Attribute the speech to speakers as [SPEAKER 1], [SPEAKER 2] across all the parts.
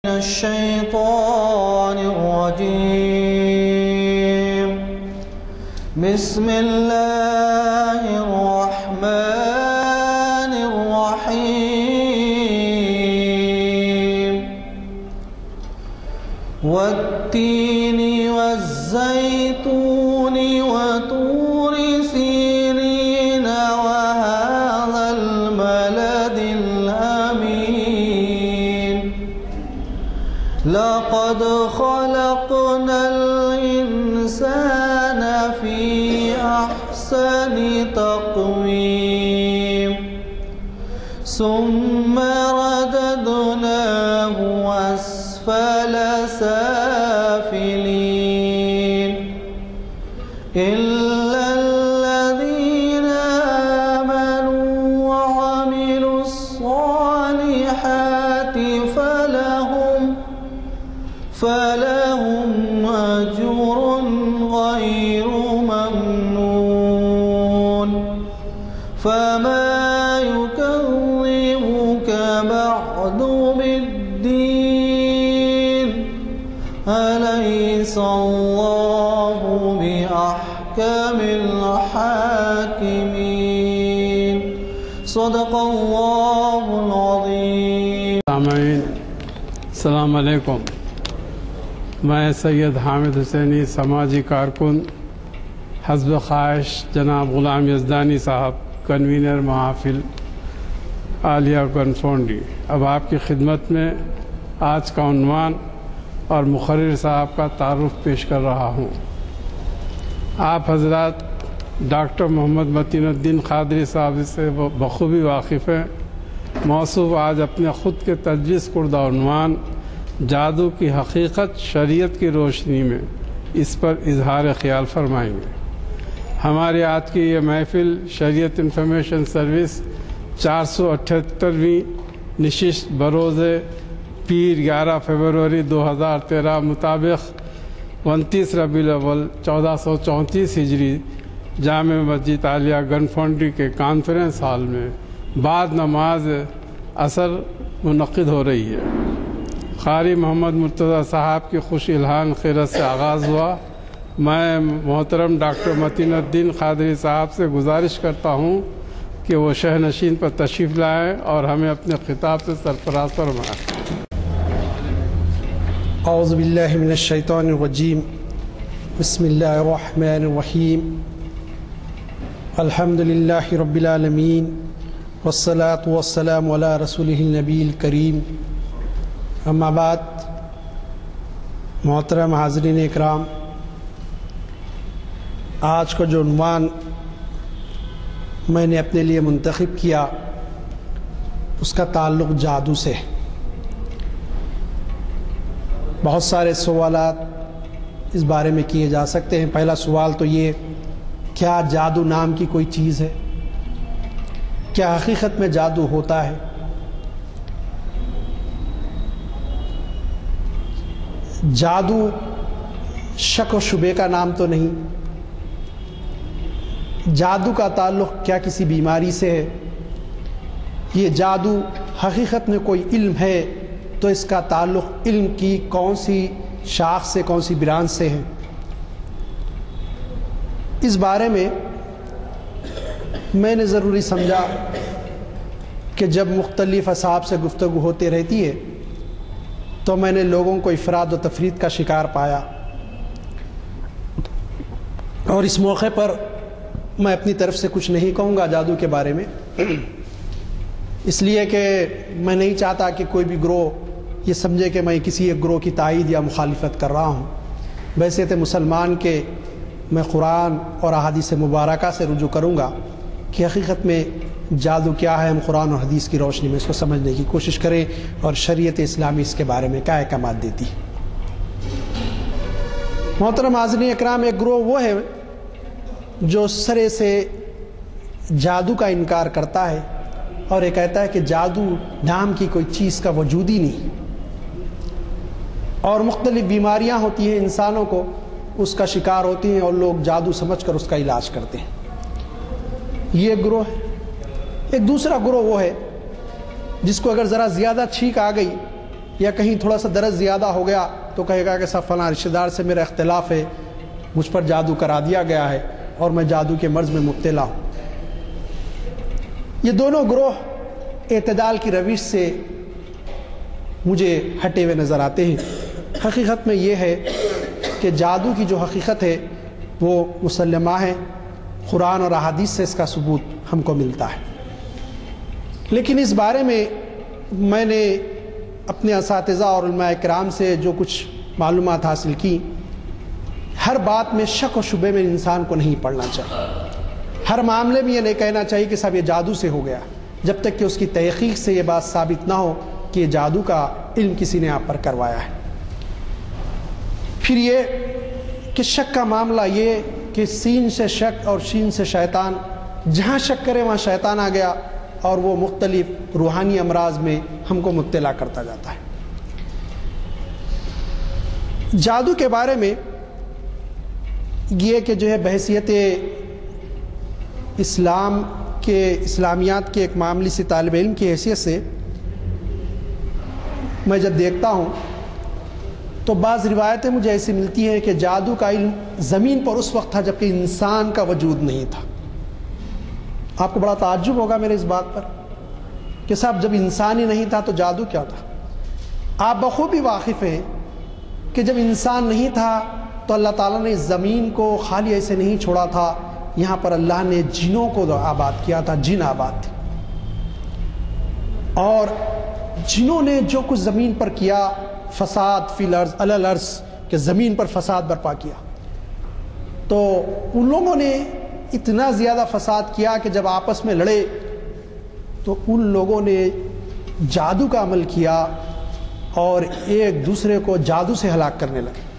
[SPEAKER 1] الشيطان الرجيم. بسم الله الرحمن الرحيم. والتين والزيتون وطور سينين وهذا البلد الأمين. لقد خلقنا الإنسان في أحسن تقويم ثم رددناه أسفل سافلين إلا الذين آمنوا وعملوا الصالحات فلهم أجر غير ممنون. فما يكذبك بعد بالدين أليس الله بأحكم الحاكمين. صدق الله العظيم.
[SPEAKER 2] السلام علیکم. میں سید حامد حسینی سماجی کارکن حزب خواہش جناب غلام یزدانی صاحب کنوینر محافل عالیہ گنفونڈی اب آپ کی خدمت میں آج کا عنوان اور مقرر صاحب کا تعارف پیش کر رہا ہوں. آپ حضرات ڈاکٹر محمد متین الدین قادری صاحب سے بخوبی واقف ہیں. موصوف آج اپنے خود کے تجویز کردہ عنوان جادو کی حقیقت شریعت کی روشنی میں اس پر اظہار خیال فرمائیں گے. ہماری آج کی یہ محفل شریعت انفارمیشن سروس 478ویں نشست بروز پیر 11 فروری 2013 مطابق 29 ربیع الاول 1434 ہجری جامع مسجد عالیہ گنفونڈی کے کانفرنس ہال میں بعد نماز عصر منعقد ہو رہی ہے. قاری محمد مرتضی صاحب کی خوش الہان خیرت سے آغاز ہوا. میں محترم ڈاکٹر متین الدین قادری صاحب سے گزارش کرتا ہوں کہ وہ شہنشین پر تشریف لائیں اور ہمیں اپنے خطاب سے سرفراز فرمائیں.
[SPEAKER 3] اعوذ باللہ من الشیطان الرجیم. بسم اللہ الرحمن الرحیم. الحمد للہ رب العالمین والصلاة والسلام علی رسولہ النبی الکریم. اما بعد، محترم حاضرین اکرام، آج کا جو عنوان میں نے اپنے لیے منتخب کیا اس کا تعلق جادو سے. بہت سارے سوالات اس بارے میں کیے جا سکتے ہیں. پہلا سوال تو یہ، کیا جادو نام کی کوئی چیز ہے؟ کیا حقیقت میں جادو ہوتا ہے؟ جادو شک و شبے کا نام تو نہیں. جادو کا تعلق کیا کسی بیماری سے ہے؟ یہ جادو حقیقت میں کوئی علم ہے تو اس کا تعلق علم کی کون سی شاخ سے، کون سی برانچ سے ہے؟ اس بارے میں نے ضروری سمجھا کہ جب مختلف اصحاب سے گفتگو ہوتی رہتی ہے تو میں نے لوگوں کو افراد و تفرید کا شکار پایا، اور اس موقع پر میں اپنی طرف سے کچھ نہیں کہوں گا جادو کے بارے میں، اس لیے کہ میں نہیں چاہتا کہ کوئی بھی گروہ یہ سمجھے کہ میں کسی ایک گروہ کی تائید یا مخالفت کر رہا ہوں. ویسے تو مسلمان کے میں قرآن اور احادیث مبارکہ سے رجوع کروں گا کہ حقیقت میں جادو کیا ہے. ہم قرآن اور حدیث کی روشنی میں اس کو سمجھنے کی کوشش کریں اور شریعت اسلامی اس کے بارے میں کیا احکامات دیتی ہے. محترم حاضرین اکرام، ایک گروہ وہ ہے جو سرے سے جادو کا انکار کرتا ہے اور یہ کہتا ہے کہ جادو نام کی کوئی چیز کا وجود ہی نہیں، اور مختلف بیماریاں ہوتی ہیں انسانوں کو، اس کا شکار ہوتی ہیں اور لوگ جادو سمجھ کر اس کا علاج کرتے ہیں. یہ ایک گروہ ہے. ایک دوسرا گروہ وہ ہے جس کو اگر ذرا زیادہ چھینک آ گئی یا کہیں تھوڑا سا درد زیادہ ہو گیا تو کہے گا کہ صاحب فلاں رشتہ دار سے میرا اختلاف ہے، مجھ پر جادو کرا دیا گیا ہے اور میں جادو کے مرض میں مبتلا ہوں۔ یہ دونوں گروہ اعتدال کی روش سے مجھے ہٹے ہوئے نظر آتے ہیں۔ حقیقت میں یہ ہے کہ جادو کی جو حقیقت ہے وہ مسلمہ ہے، قرآن اور احادیث سے اس کا ثبوت ہم کو ملتا ہے۔ لیکن اس بارے میں نے اپنے اساتذہ اور علماء کرام سے جو کچھ معلومات حاصل کی، ہر بات میں شک و شبے میں انسان کو نہیں پڑنا چاہیے۔ ہر معاملے میں یہ نہیں کہنا چاہیے کہ صاحب یہ جادو سے ہو گیا، جب تک کہ اس کی تحقیق سے یہ بات ثابت نہ ہو کہ یہ جادو کا علم کسی نے آپ پر کروایا ہے۔ پھر یہ کہ شک کا معاملہ یہ کہ سین سے شک اور شین سے شیطان، جہاں شک کرے وہاں شیطان آ گیا اور وہ مختلف روحانی امراض میں ہم کو مبتلا کرتا جاتا ہے۔ جادو کے بارے میں یہ کہ جو ہے بحیثیت اسلام کے اسلامیات کے ایک معاملی سے طالب علم کی حیثیت سے میں جب دیکھتا ہوں تو بعض روایتیں مجھے ایسی ملتی ہیں کہ جادو کا علم زمین پر اس وقت تھا جب کہ انسان کا وجود نہیں تھا۔ آپ کو بڑا تعجب ہوگا میرے اس بات پر کہ صاحب جب انسان ہی نہیں تھا تو جادو کیا تھا؟ آپ بخوبی واقف ہیں کہ جب انسان نہیں تھا تو اللہ تعالیٰ نے زمین کو خالی ایسے نہیں چھوڑا تھا، یہاں پر اللہ نے جنوں کو آباد کیا تھا، جن آباد تھے، اور جنوں نے جو کچھ زمین پر کیا، فساد فی الارض علی الارض، کہ زمین پر فساد برپا کیا، تو ان لوگوں نے اتنا زیادہ فساد کیا کہ جب آپس میں لڑے تو ان لوگوں نے جادو کا عمل کیا اور ایک دوسرے کو جادو سے ہلاک کرنے لگے۔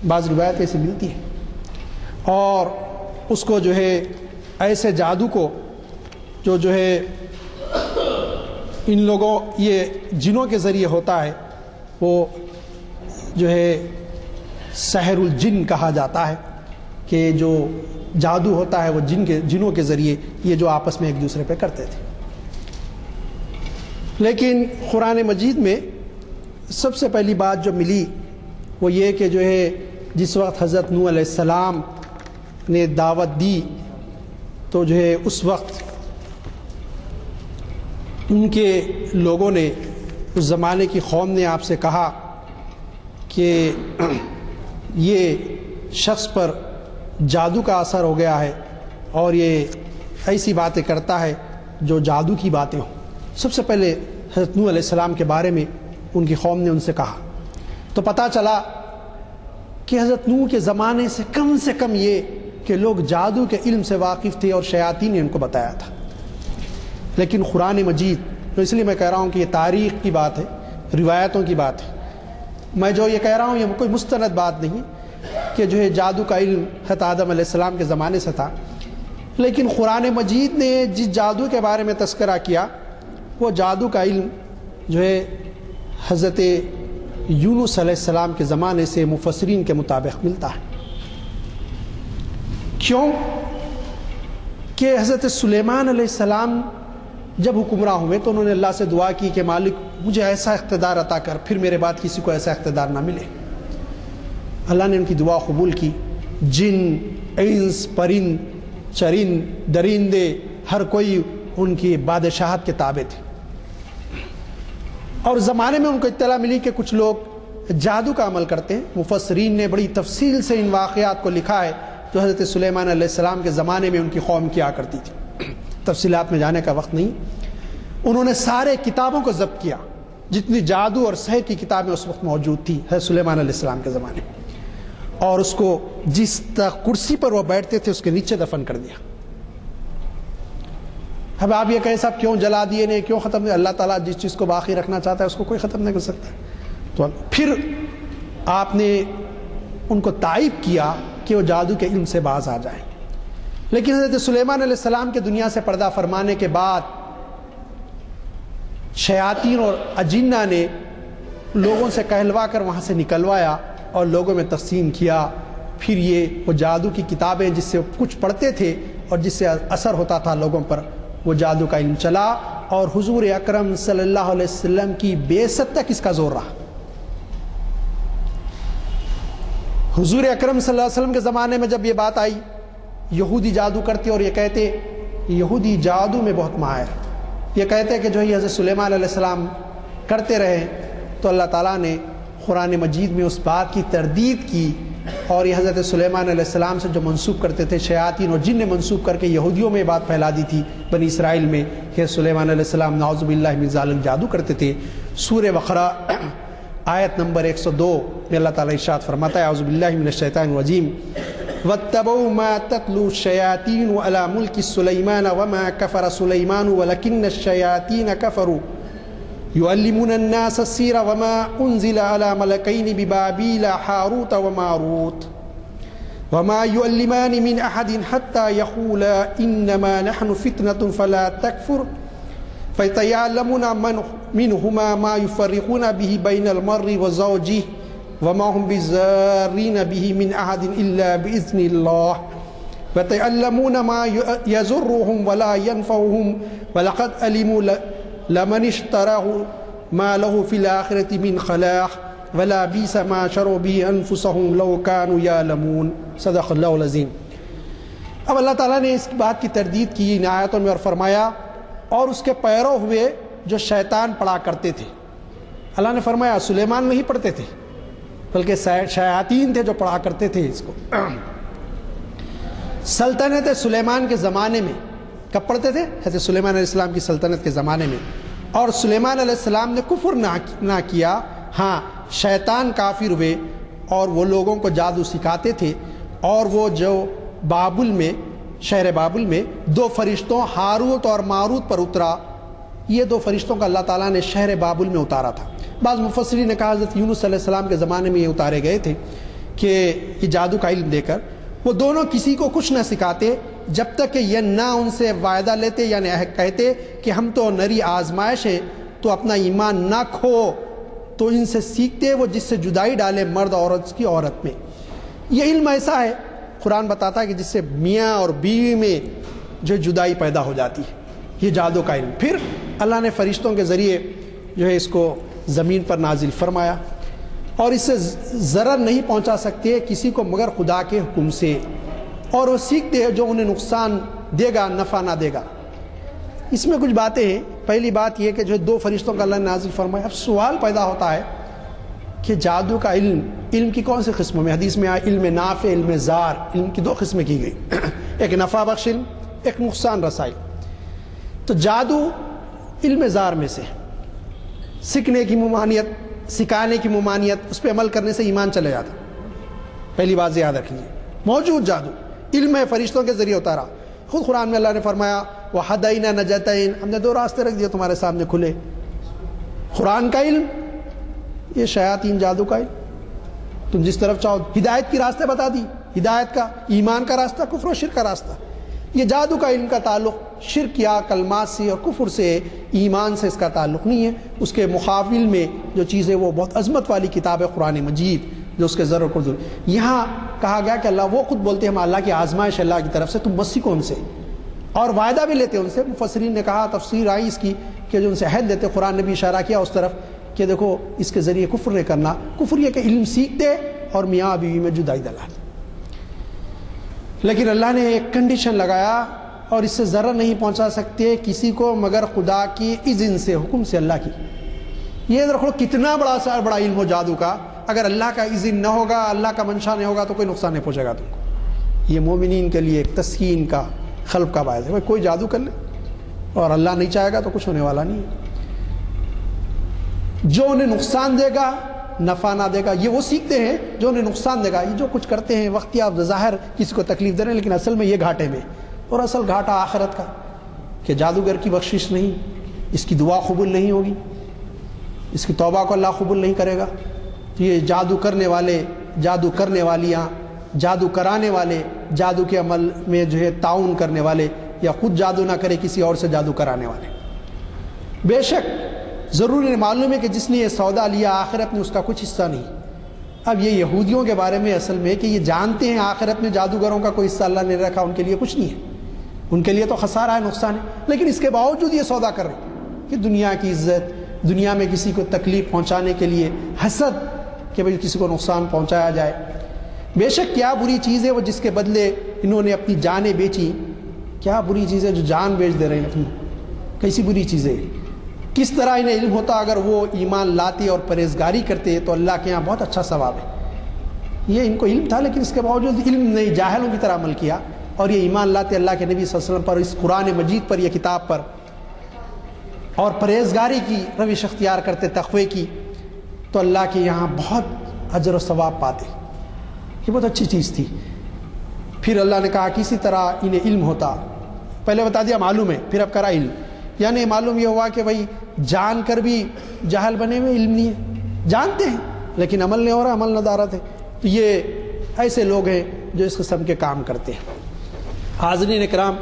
[SPEAKER 3] بعض روایت ایسی ملتی ہیں، اور اس کو جو ہے ایسے جادو کو جو ہے ان لوگوں یہ جنوں کے ذریعے ہوتا ہے، وہ جو ہے سحر الجن کہا جاتا ہے، کہ جو جادو ہوتا ہے وہ جنوں کے ذریعے یہ جو آپس میں ایک دوسرے پہ کرتے تھے۔ لیکن قرآن مجید میں سب سے پہلی بات جو ملی وہ یہ کہ جو ہے جس وقت حضرت نوح علیہ السلام نے دعوت دی تو جو ہے اس وقت ان کے لوگوں نے، اس زمانے کی قوم نے آپ سے کہا کہ یہ شخص پر جادو کا اثر ہو گیا ہے اور یہ ایسی باتیں کرتا ہے جو جادو کی باتیں ہوں۔ سب سے پہلے حضرت نوح علیہ السلام کے بارے میں ان کی قوم نے ان سے کہا، تو پتہ چلا کہ حضرت نوح کے زمانے سے کم یہ کہ لوگ جادو کے علم سے واقف تھے اور شیاطین نے ان کو بتایا تھا۔ لیکن قرآن مجید، تو اس لیے میں کہہ رہا ہوں کہ یہ تاریخ کی بات ہے، روایتوں کی بات ہے، میں جو یہ کہہ رہا ہوں یہ کوئی مستند بات نہیں کہ جو ہے جادو کا علم حضرت آدم علیہ السلام کے زمانے سے تھا۔ لیکن قرآن مجید نے جس جادو کے بارے میں تذکرہ کیا وہ جادو کا علم جو ہے حضرت یونس علیہ السلام کے زمانے سے مفسرین کے مطابق ملتا ہے۔ کیوں کہ حضرت سلیمان علیہ السلام جب حکمراں ہوئے تو انہوں نے اللہ سے دعا کی کہ مالک مجھے ایسا اقتدار عطا کر، پھر میرے بعد کسی کو ایسا اقتدار نہ ملے۔ اللہ نے ان کی دعا قبول کی۔ جن، انس، پرند، چرند، درندے، ہر کوئی ان کی بادشاہت کے تابع تھے، اور زمانے میں ان کو اطلاع ملی کہ کچھ لوگ جادو کا عمل کرتے ہیں۔ مفسرین نے بڑی تفصیل سے ان واقعات کو لکھا ہے جو حضرت سلیمان علیہ السلام کے زمانے میں ان کی قوم کیا کرتی تھی۔ تفصیلات میں جانے کا وقت نہیں۔ انہوں نے سارے کتابوں کو ضبط کیا، جتنی جادو اور سحر کی کتابیں اس وقت موجود تھی حضرت سلیمان علیہ السلام کے زمانے میں، اور اس کو جس کرسی پر وہ بیٹھتے تھے اس کے نیچے دفن کر دیا۔ اب آپ یہ کہیں صاحب کیوں جلا دیے نہیں، کیوں ختم نہیں؟ اللہ تعالیٰ جس چیز کو باقی رکھنا چاہتا ہے اس کو کوئی ختم نہیں کر سکتا۔ تو پھر آپ نے ان کو تائب کیا کہ وہ جادو کے علم سے باز آ جائیں۔ لیکن حضرت سلیمان علیہ السلام کے دنیا سے پردہ فرمانے کے بعد شیاطین اور اجنہ نے لوگوں سے کہلوا کر وہاں سے نکلوایا اور لوگوں میں تقسیم کیا۔ پھر یہ وہ جادو کی کتابیں جس سے کچھ پڑھتے تھے اور جس سے اثر ہوتا تھا لوگوں پر، وہ جادو کا علم چلا اور حضور اکرم صلی اللہ علیہ وسلم کی بعثت تک اس کا زور رہا. حضور اکرم صلی اللہ علیہ وسلم کے زمانے میں جب یہ بات آئی، یہودی جادو کرتے اور یہ کہتے، یہودی جادو میں بہت ماہر، یہ کہتے کہ جو یہ حضرت سلیمان علیہ السلام کرتے رہے، تو اللہ تعالیٰ نے قرآن مجید میں اس بات کی تردید کی، اور یہ حضرت سلیمان علیہ السلام سے جو منسوب کرتے تھے شیاطین اور جن نے منسوب کر کے یہودیوں میں بات پھیلا دی تھی بنی اسرائیل میں کہ سلیمان علیہ السلام نعوذ باللہ من ذالک جادو کرتے تھے. سورہ بقرہ آیت نمبر 102 میں اللہ تعالیٰ ارشاد فرماتا ہے اعوذ باللہ من الشیطان الرجیم واتبعوا ما تتلو الشیاطین علی ملک سلیمان وما کفر سلیمان ولکن الشیاطین کفروا يعلمون الناس السحر وما أنزل على ملكين ببابيل هاروت وماروت وما يعلمان من أحد حتى يقولا إنما نحن فتنة فلا تكفر فيتعلمون منهما ما يفرقون به بين المرء وزوجه وما هم بضارين به من أحد إلا بإذن الله ويتعلمون ما يضرهم ولا ينفعهم ولقد علموا لمن اشتراه ما له في الآخرة من خلاق ولا بئس ما شروا به انفسهم لو كانوا يعلمون. صدق اللہ العظیم. اب اللہ تعالیٰ نے اس بات کی تردید کی ان آیاتوں میں اور فرمایا اور اس کے پیرو ہوئے جو شیطان پڑھا کرتے تھے. اللہ نے فرمایا سلیمان نہیں پڑھتے تھے بلکہ شیاطین تھے جو پڑھا کرتے تھے اس کو. سلطنت سلیمان کے زمانے میں کب پڑھتے تھے؟ حضرت سلیمان علیہ السلام کی سلطنت کے زمانے میں. اور سلیمان علیہ السلام نے کفر نہ کیا، ہاں شیطان کافر ہوئے اور وہ لوگوں کو جادو سکھاتے تھے. اور وہ جو بابل میں، شہر بابل میں 2 فرشتوں ہاروت اور ماروت پر اترا، یہ 2 فرشتوں کا اللہ تعالیٰ نے شہر بابل میں اتارا تھا. بعض مفسرین نے کہا حضرت یونس علیہ السلام کے زمانے میں یہ اتارے گئے تھے کہ یہ جادو کا علم دے کر وہ دونوں کسی کو کچھ نہ سکھاتے جب تک کہ یہ نہ ان سے وعدہ لیتے، یعنی کہتے کہ ہم تو نری آزمائش ہے تو اپنا ایمان نہ کھو. تو ان سے سیکھتے وہ جس سے جدائی ڈالے مرد عورت کی عورت میں. یہ علم ایسا ہے قرآن بتاتا ہے کہ جس سے میاں اور بیوی میں جو جدائی پیدا ہو جاتی ہے، یہ جادو کا علم. پھر اللہ نے فرشتوں کے ذریعے جو ہے اس کو زمین پر نازل فرمایا اور اس سے ضرر نہیں پہنچا سکتے کسی کو مگر خدا کے حکم سے. اور وہ سیکھتے ہیں جو انہیں نقصان دے گا، نفع نہ دے گا. اس میں کچھ باتیں ہیں. پہلی بات یہ کہ جو 2 فرشتوں کا اللہ نے نازل فرمایا. اب سوال پیدا ہوتا ہے کہ جادو کا علم کی کون سی قسموں میں؟ حدیث میں آیا علم نافع، علم زار، علم کی 2 قسمیں کی گئی. ایک نفع بخش علم، ایک نقصان رسائی. تو جادو علم زار میں سے سیکھنے کی ممانعت، سکھانے کی ممانعت، اس پہ عمل کرنے سے ایمان چلے جاتا. پہلی بات یاد رکھیے، موجود جادو علم ہے، فرشتوں کے ذریعے اتارا. خود قرآن میں اللہ نے فرمایا وَهَدَيْنَا النَّجْدَيْنِ، ہم نے 2 راستے رکھ دیے تمہارے سامنے کھلے. قرآن کا علم، یہ شیاطین جادو کا علم. تم جس طرف چاہو ہدایت کی راستے بتا دی، ہدایت کا، ایمان کا راستہ، کفر و شرک کا راستہ. یہ جادو کا علم کا تعلق شرک یا کلمات سے اور کفر سے، ایمان سے اس کا تعلق نہیں ہے. اس کے مقابل میں جو چیز ہے وہ بہت عظمت والی کتاب ہے قرآن مجید، جو اس کے ذر و قدر. یہاں کہا گیا کہ اللہ وہ خود بولتے ہیں ہم اللہ کی آزمائش اللہ کی طرف سے، تم بس سیکھو ان سے، اور وعدہ بھی لیتے ہیں ان سے. مفسرین نے کہا، تفسیر آئی اس کی کہ جو ان سے عہد لیتے، قرآن نے بھی اشارہ کیا اس طرف کہ دیکھو اس کے ذریعے کفر نہیں کرنا. کفر یہ کہ علم سیکھتے اور میاں بیوی میں جدائی ڈالا. لیکن اللہ نے ایک کنڈیشن لگایا، اور اس سے ضرر نہیں پہنچا سکتے کسی کو مگر خدا کی اذن سے، حکم سے اللہ کی. یہ رکھو کتنا بڑا علم ہو جادو کا، اگر اللہ کا اذن نہ ہوگا، اللہ کا منشا نہیں ہوگا تو کوئی نقصان نہیں پہنچے گا تم کو. یہ مومنین کے لیے ایک تسکین کا، خلق کا باعث ہے. کوئی جادو کر لے اور اللہ نہیں چاہے گا تو کچھ ہونے والا نہیں ہے. جو انہیں نقصان دے گا، نفع نہ دے گا، یہ وہ سیکھتے ہیں جو انہیں نقصان دے گا. یہ جو کچھ کرتے ہیں وقتیہ ظاہر کسی کو تکلیف دے رہے ہیں، لیکن اصل میں یہ گھاٹے میں، اور اصل گھاٹا آخرت کا کہ جادوگر کی بخشش نہیں، اس کی دعا قبول نہیں ہوگی، اس کی توبہ کو اللہ قبول نہیں کرے گا. تو یہ جادو کرنے والے، جادو کرنے والیاں، جادو کرانے والے، جادو کے عمل میں جو ہے تعاون کرنے والے، یا خود جادو نہ کرے کسی اور سے جادو کرانے والے. بے شک ضروری معلوم ہے کہ جس نے یہ سودا لیا آخرت میں اس کا کچھ حصہ نہیں. اب یہ یہودیوں کے بارے میں اصل میں کہ یہ جانتے ہیں آخرت میں جادوگروں کا کوئی حصہ اللہ نے رکھا، ان کے لیے کچھ نہیں ہے، ان کے لیے تو خسارہ ہے، نقصان ہے، لیکن اس کے باوجود یہ سودا کر رہے ہیں. کہ دنیا کی عزت، دنیا میں کسی کو تکلیف پہنچانے کے لیے حسد کہ بھئی کسی کو نقصان پہنچایا جائے۔ بے شک کیا بری چیز ہے وہ جس کے بدلے انہوں نے اپنی جانیں بیچی، کیا بری چیز ہے جو جان بیچ دے رہے ہیں اپنی، کیسی بری چیز ہے۔ کس طرح انہیں علم ہوتا اگر وہ ایمان لاتے اور پرہیزگاری کرتے تو اللہ کے یہاں بہت اچھا ثواب ہے۔ یہ ان کو علم تھا لیکن اس کے باوجود علم نہیں، جاہلوں کی طرح عمل کیا، اور یہ ایمان لاتے اللہ کے نبی صلی اللہ علیہ وسلم پر، اس قرآن مجید پر، یہ کتاب پر، اور پرہیزگاری کی روش اختیار کرتے، تقوی کی، تو اللہ کے یہاں بہت اجر و ثواب پاتے۔ یہ بہت اچھی چیز تھی۔ پھر اللہ نے کہا کہ اسی طرح انہیں علم ہوتا، پہلے بتا دیا معلوم ہے، پھر اب کرا علم، یعنی معلوم یہ ہوا کہ بھائی جان کر بھی جاہل بنے ہوئے، علم نہیں ہے، جانتے ہیں لیکن عمل نہیں ہو رہا، عمل ندارت ہے۔ تو یہ ایسے لوگ ہیں جو اس قسم کے کام کرتے ہیں۔ حاضرین کرام،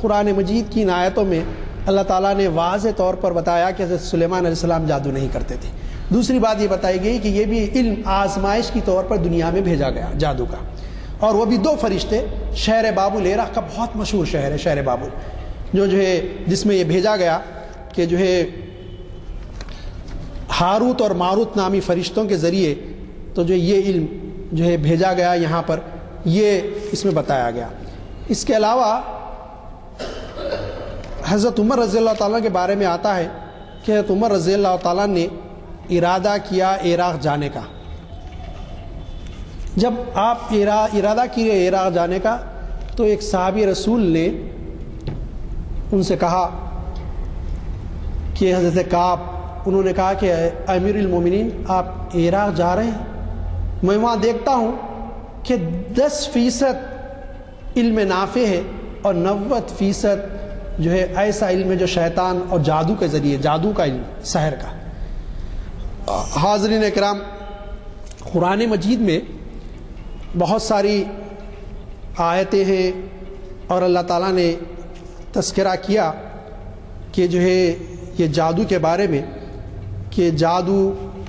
[SPEAKER 3] قرآن مجید کی ان آیتوں میں اللہ تعالیٰ نے واضح طور پر بتایا کہ حضرت سلیمان علیہ السلام جادو نہیں کرتے تھے۔ دوسری بات یہ بتائی گئی کہ یہ بھی علم آزمائش کی طور پر دنیا میں بھیجا گیا جادو کا، اور وہ بھی دو فرشتے، شہر بابل، عراق کا بہت مشہور شہر ہے شہر بابل، جو ہے جس میں یہ بھیجا گیا کہ جو ہے ہاروت اور ماروت نامی فرشتوں کے ذریعے تو جو یہ علم جو ہے بھیجا گیا یہاں پر، یہ اس میں بتایا گیا۔ اس کے علاوہ حضرت عمر رضی اللہ تعالیٰ کے بارے میں آتا ہے کہ حضرت عمر رضی اللہ تعالیٰ نے ارادہ کیا عراق جانے کا۔ جب آپ ارادہ کیے عراق جانے کا تو ایک صحابی رسول نے ان سے کہا کہ حضرت کعب، انہوں نے کہا کہ امیر المومنین آپ عراق جا رہے ہیں، میں وہاں دیکھتا ہوں کہ 10% علم نافع ہے اور 90% جو ہے ایسا علم ہے جو شیطان اور جادو کے ذریعے، جادو کا علم، سحر کا۔ حاضرین اکرام، قرآن مجید میں بہت ساری آیتیں ہیں اور اللہ تعالیٰ نے تذکرہ کیا کہ جو ہے یہ جادو کے بارے میں، کہ جادو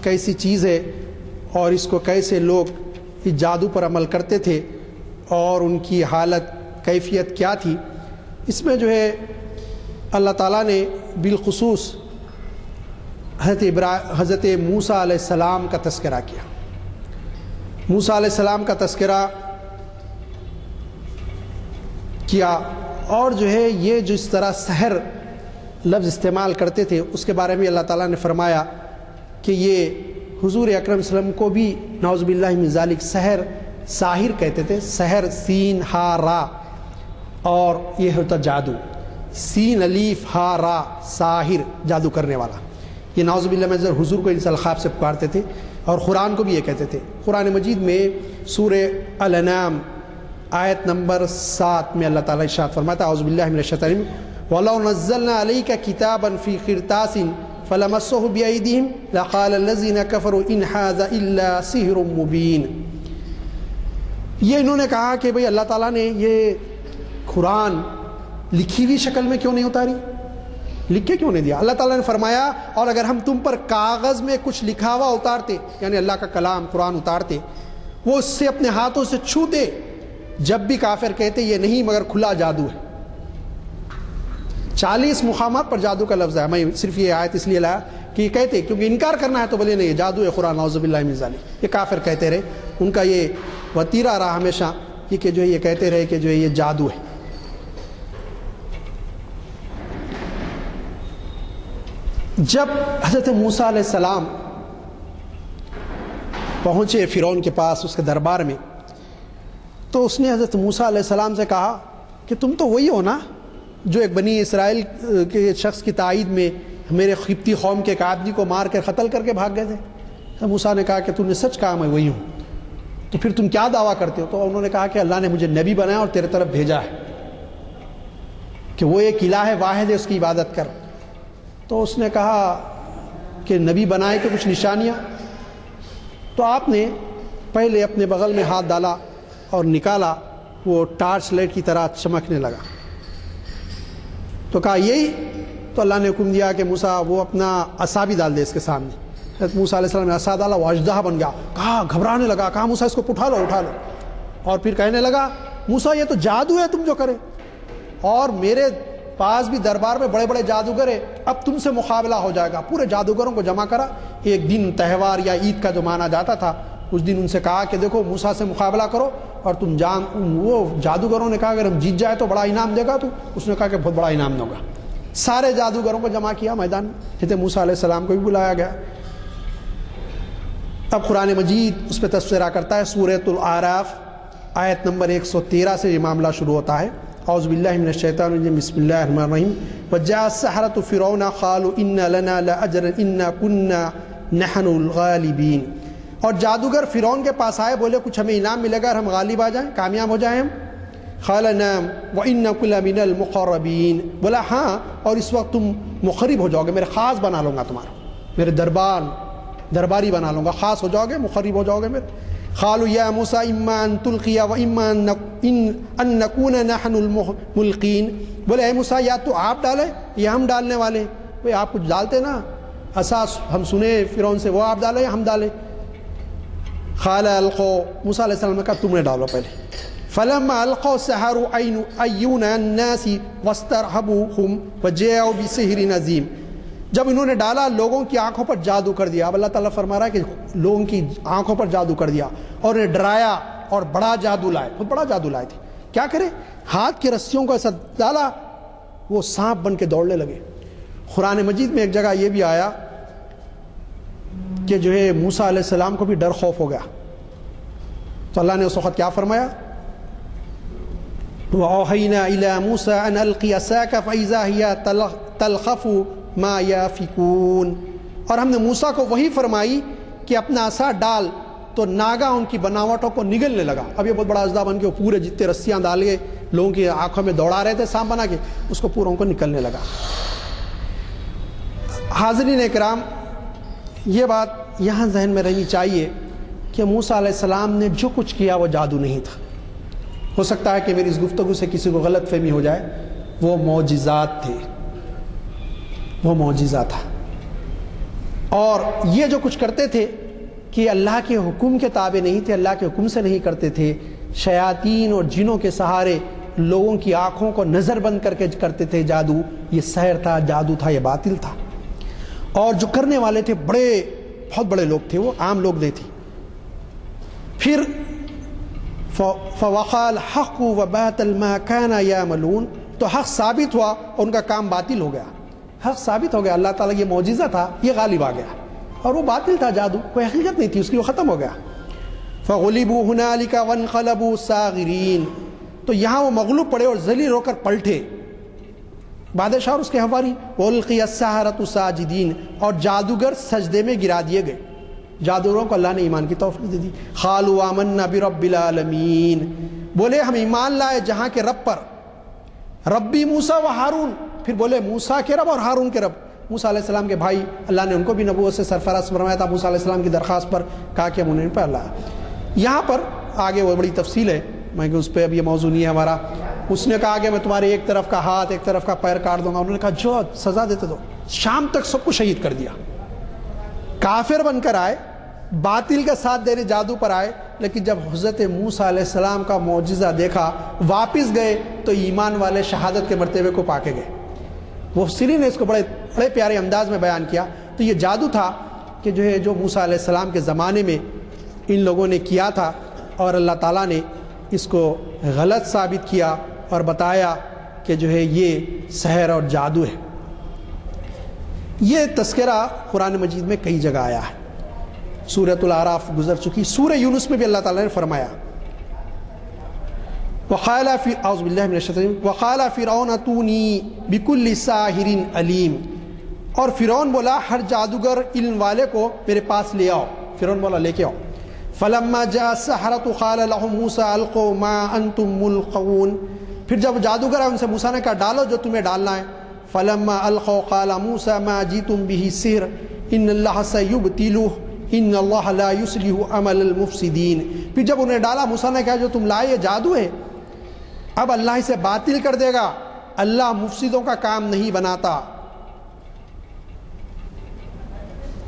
[SPEAKER 3] کیسی چیز ہے اور اس کو کیسے لوگ اس جادو پر عمل کرتے تھے اور ان کی حالت کیفیت کیا تھی۔ اس میں جو ہے اللہ تعالیٰ نے بالخصوص حضرت موسیٰ علیہ السلام کا تذکرہ کیا۔ موسیٰ علیہ السلام کا تذکرہ کیا، اور جو ہے یہ جو اس طرح سحر لفظ استعمال کرتے تھے اس کے بارے میں اللہ تعالیٰ نے فرمایا کہ یہ حضور اکرم صلی اللہ علیہ وسلم کو بھی نعوذ باللہ من ذالک سحر، ساحر کہتے تھے، سحر سین ہا را، اور یہ ہوتا جادو، سین الف ہا را، ساحر، جادو کرنے والا۔ یہ نعوذ باللہ من ذالک حضور کو ان الخاب سے پکارتے تھے، اور قرآن کو بھی یہ کہتے تھے۔ قرآن مجید میں سورہ الانعام آیت نمبر 7 میں اللہ تعالیٰ ارشاد فرماتا ہے، اعوذ باللہ من الشیطان الرجیم، وَلَوْ نَزَّلْنَا عَلَيْكَ كِتَابًا فِي قِرْطَاسٍ فَلَمَسَّهُ بِأَيْدِيهِمْ لَقَالَ الَّذِينَ كَفَرُوا إِنْ هَذَا إِلَّا سِحْرٌ مُبِينٌ۔ یہ انہوں نے کہا کہ بھئی اللہ تعالیٰ نے یہ قرآن لکھی ہوئی شکل میں کیوں نہیں اتاری، لکھ کے کیوں نہیں دیا؟ اللہ تعالیٰ نے فرمایا، اور اگر ہم تم پر کاغذ میں کچھ لکھا ہوا اتارتے، یعنی اللہ کا کلام قرآن اتارتے، وہ اس سے اپنے ہاتھوں سے چھوتے، جب بھی کافر کہتے یہ نہیں مگر کھلا جادو ہے۔ 40 مقامات پر جادو کا لفظ ہے۔ میں صرف یہ آیت اس لیے لایا کہ یہ کہتے، کیونکہ انکار کرنا ہے تو بولے نہیں جادو ہے قرآن، اعوذ باللہ من ذالک، یہ کافر کہتے رہے، ان کا یہ وتیرہ رہا ہمیشہ یہ کہ جو یہ کہتے رہے کہ جو یہ جادو ہے۔ جب حضرت موسیٰ علیہ السلام پہنچے فرعون کے پاس، اس کے دربار میں، تو اس نے حضرت موسیٰ علیہ السلام سے کہا کہ تم تو وہی ہو نا جو ایک بنی اسرائیل کے شخص کی تائید میں میرے قبطی قوم کے ایک آدمی کو مار کر قتل کر کے بھاگ گئے تھے۔ تو موسیٰ نے کہا کہ تم نے سچ کہا میں وہی ہوں، تو پھر تم کیا دعویٰ کرتے ہو؟ تو انہوں نے کہا کہ اللہ نے مجھے نبی بنایا اور تیرے طرف بھیجا ہے کہ وہ ایک الہ واحد ہے، اس کی عبادت کر۔ تو اس نے کہا کہ نبی بنائے کہ کچھ نشانیاں؟ تو آپ نے پہلے اپنے بغل میں ہاتھ ڈالا اور نکالا، وہ ٹارچ لائٹ کی طرح چمکنے لگا۔ تو کہا یہی؟ تو اللہ نے حکم دیا کہ موسیٰ وہ اپنا عصا بھی ڈال دے اس کے سامنے۔ حضرت موسیٰ علیہ السلام نے عصا ڈالا، وہ اژدہا بن گیا۔ کہا گھبرانے لگا، کہا موسیٰ اس کو اٹھا لو اٹھا لو، اور پھر کہنے لگا موسیٰ یہ تو جادو ہے تم جو کرے، اور میرے پاس بھی دربار میں بڑے بڑے جادوگر ہیں، اب تم سے مقابلہ ہو جائے گا۔ پورے جادوگروں کو جمع کرا۔ ایک دن تہوار یا عید کا جو مانا جاتا تھا، اس دن ان سے کہا کہ دیکھو موسیٰ سے مقابلہ کرو، اور تم وہ جادوگروں نے کہا اگر ہم جیت جائے تو بڑا انعام دے گا تو اس نے کہا کہ بہت بڑا انعام دوں گا۔ سارے جادوگروں کو جمع کیا میدان میں، جیسے موسیٰ علیہ السلام کو بھی بلایا گیا۔ اب قرآن مجید اس پہ تذکرہ کرتا ہے۔ سورۃ الاعراف آیت نمبر 113 سے یہ معاملہ شروع ہوتا ہے۔ اعوذ باللہ من الشیطان الرجیم، بسم اللہ الرحمن الرحیم۔ وجاء السحرة فرعون قالوا ان لنا لاجرا انا كنا نحن الغالبین۔ اور جادوگر فرعون کے پاس آئے، بولے کچھ ہمیں انعام ملے گا اور ہم غالب آ جائیں، کامیاب ہو جائیں ہم۔ قال نعم وانکم لمن المقربین، بولا ہاں، اور اس وقت تم مقرب ہو جاؤ گے، میرے خاص بنا لوں گا تمہارا، میرے درباری بنا لوں گا، خاص ہو جاؤ گے، مقرب ہو جاؤ گے میرے۔ قالوا یا موسیٰ اما ان تلقی واما ان نکون نحن الملقین، بولے اے موسیٰ یا تو آپ ڈالے یا ہم ڈالنے والے، بھئی آپ کچھ ڈالتے نا، اساس ہم سنے فرعون سے، وہ آپ ڈالے یا ہم ڈالے۔ قال القوا، موسیٰ علیہ السلام نے کہا تم نے ڈالو پہلے۔ فلما القوا السحروا اعین الناس واسترهبوهم وجاءوا بسحر عظیم، جب انہوں نے ڈالا لوگوں کی آنکھوں پر جادو کر دیا۔ اب اللہ تعالیٰ فرما رہا ہے کہ لوگوں کی آنکھوں پر جادو کر دیا اور انہیں ڈرایا اور بڑا جادو لائے، بہت بڑا جادو لائے تھے۔ کیا کرے، ہاتھ کی رسیوں کو ایسا ڈالا وہ سانپ بن کے دوڑنے لگے۔ قرآن مجید میں ایک جگہ یہ بھی آیا کہ جو ہے موسیٰ علیہ السلام کو بھی ڈر خوف ہو گیا، تو اللہ نے اس وقت کیا فرمایا، وَأَوْحَيْنَا إِلَى مُوسَىٰ أَنْ أَلْقِ عَصَاكَ فَإِذَا هِيَ تَلْقَفُ مَا يَأْفِكُونَ، اور ہم نے موسیٰ کو وہی فرمائی کہ اپنا عصا ڈال، تو ناگا ان کی بناوٹوں کو نگلنے لگا۔ اب یہ بہت بڑا اژدہا بن کے وہ پورے جتنے رسیاں ڈال کے لوگوں کی آنکھوں میں دوڑا رہے تھے سانپ بنا کے، اس کو پوروں کو نکلنے لگا۔ حاضرین اکرام، یہ بات یہاں ذہن میں رہنی چاہیے کہ موسیٰ علیہ السلام نے جو کچھ کیا وہ جادو نہیں تھا۔ ہو سکتا ہے کہ میری اس گفتگو سے کسی کو غلط فہمی ہو جائے، وہ معجزات تھے، وہ معجزہ تھا۔ اور یہ جو کچھ کرتے تھے کہ اللہ کے حکم کے تابع نہیں تھے، اللہ کے حکم سے نہیں کرتے تھے، شیاطین اور جنوں کے سہارے لوگوں کی آنکھوں کو نظر بند کر کے کرتے تھے جادو، یہ سحر تھا، جادو تھا، یہ باطل تھا۔ اور جو کرنے والے تھے بہت بڑے لوگ تھے، وہ عام لوگ نہیں تھے۔ پھر فوقع الحق وباطل ما كان يعملون، تو حق ثابت ہوا اور ان کا کام باطل ہو گیا، حق ثابت ہو گیا۔ اللہ تعالیٰ یہ معجزہ تھا، یہ غالب آ گیا، اور وہ باطل تھا، جادو کوئی حقیقت نہیں تھی اس کی، وہ ختم ہو گیا۔ فغلبوا هنالك وانقلبوا صاغرین، تو یہاں وہ مغلوب پڑے اور ذلیل ہو کر پلٹے بادشاہ اور اس کے حواری۔ والقی السحرۃ ساجدین، اور جادوگر سجدے میں گرا دیے گئے، جادوگروں کو اللہ نے ایمان کی توفیق دے دی۔ قالوا آمنا برب العالمین، بولے ہم ایمان لائے جہاں کے رب پر، ربی موسیٰ و ہارون، پھر بولے موسیٰ کے رب اور ہارون کے رب۔ موسیٰ علیہ السلام کے بھائی، اللہ نے ان کو بھی نبوت سے سرفراز فرمایا تھا، موسیٰ علیہ السلام کی درخواست پر کہا کہ ہم انہیں پر اللہ۔ یہاں پر آگے وہ بڑی تفصیل ہے، میں کہ اس پہ اب یہ موضوع نہیں ہے ہمارا۔ اس نے کہا کہ میں تمہارے ایک طرف کا ہاتھ ایک طرف کا پیر کاٹ دوں گا، انہوں نے کہا جو سزا دیتے دو۔ شام تک سب کو شہید کر دیا، کافر بن کر آئے، باطل کا ساتھ دینے جادو پر آئے، لیکن جب حضرت موسیٰ علیہ السلام کا معجزہ دیکھا واپس گئے تو ایمان والے شہادت کے مرتبے کو پا کے گئے۔ مفسرین نے اس کو بڑے پیارے انداز میں بیان کیا۔ تو یہ جادو تھا کہ جو ہے جو موسیٰ علیہ السلام کے زمانے میں ان لوگوں نے کیا تھا، اور اللہ تعالیٰ نے اس کو غلط ثابت کیا اور بتایا کہ جو ہے یہ سحر اور جادو ہے۔ یہ تذکرہ قرآن مجید میں کئی جگہ آیا ہے، سورۃ الاعراف گزر چکی، سورہ یونس میں بھی اللہ تعالیٰ نے فرمایا اعوذ باللہ من الشیطان الرجیم وقال فرعون اتونی بکل ساحر علیم، اور فرعون بولا ہر جادوگر علم والے کو میرے پاس لے آؤ، فرعون بولا لے کے آؤ۔ فلما جاء السحرة قال لهم موسى القوا ما انتم ملقون، پھر جب جادوگر آئے ان سے موسیٰ نے کہا ڈالو جو تمہیں ڈالنا ہے۔ فلما القوا قال موسى ما جئتم به سحر ان الله سيبطله ان اللہ لا یصلح عمل المفسدین، پھر جب انہیں ڈالا موسیٰ نے کہا جو تم لائے یہ جادو ہے، اب اللہ اسے باطل کر دے گا، اللہ مفسدوں کا کام نہیں بناتا۔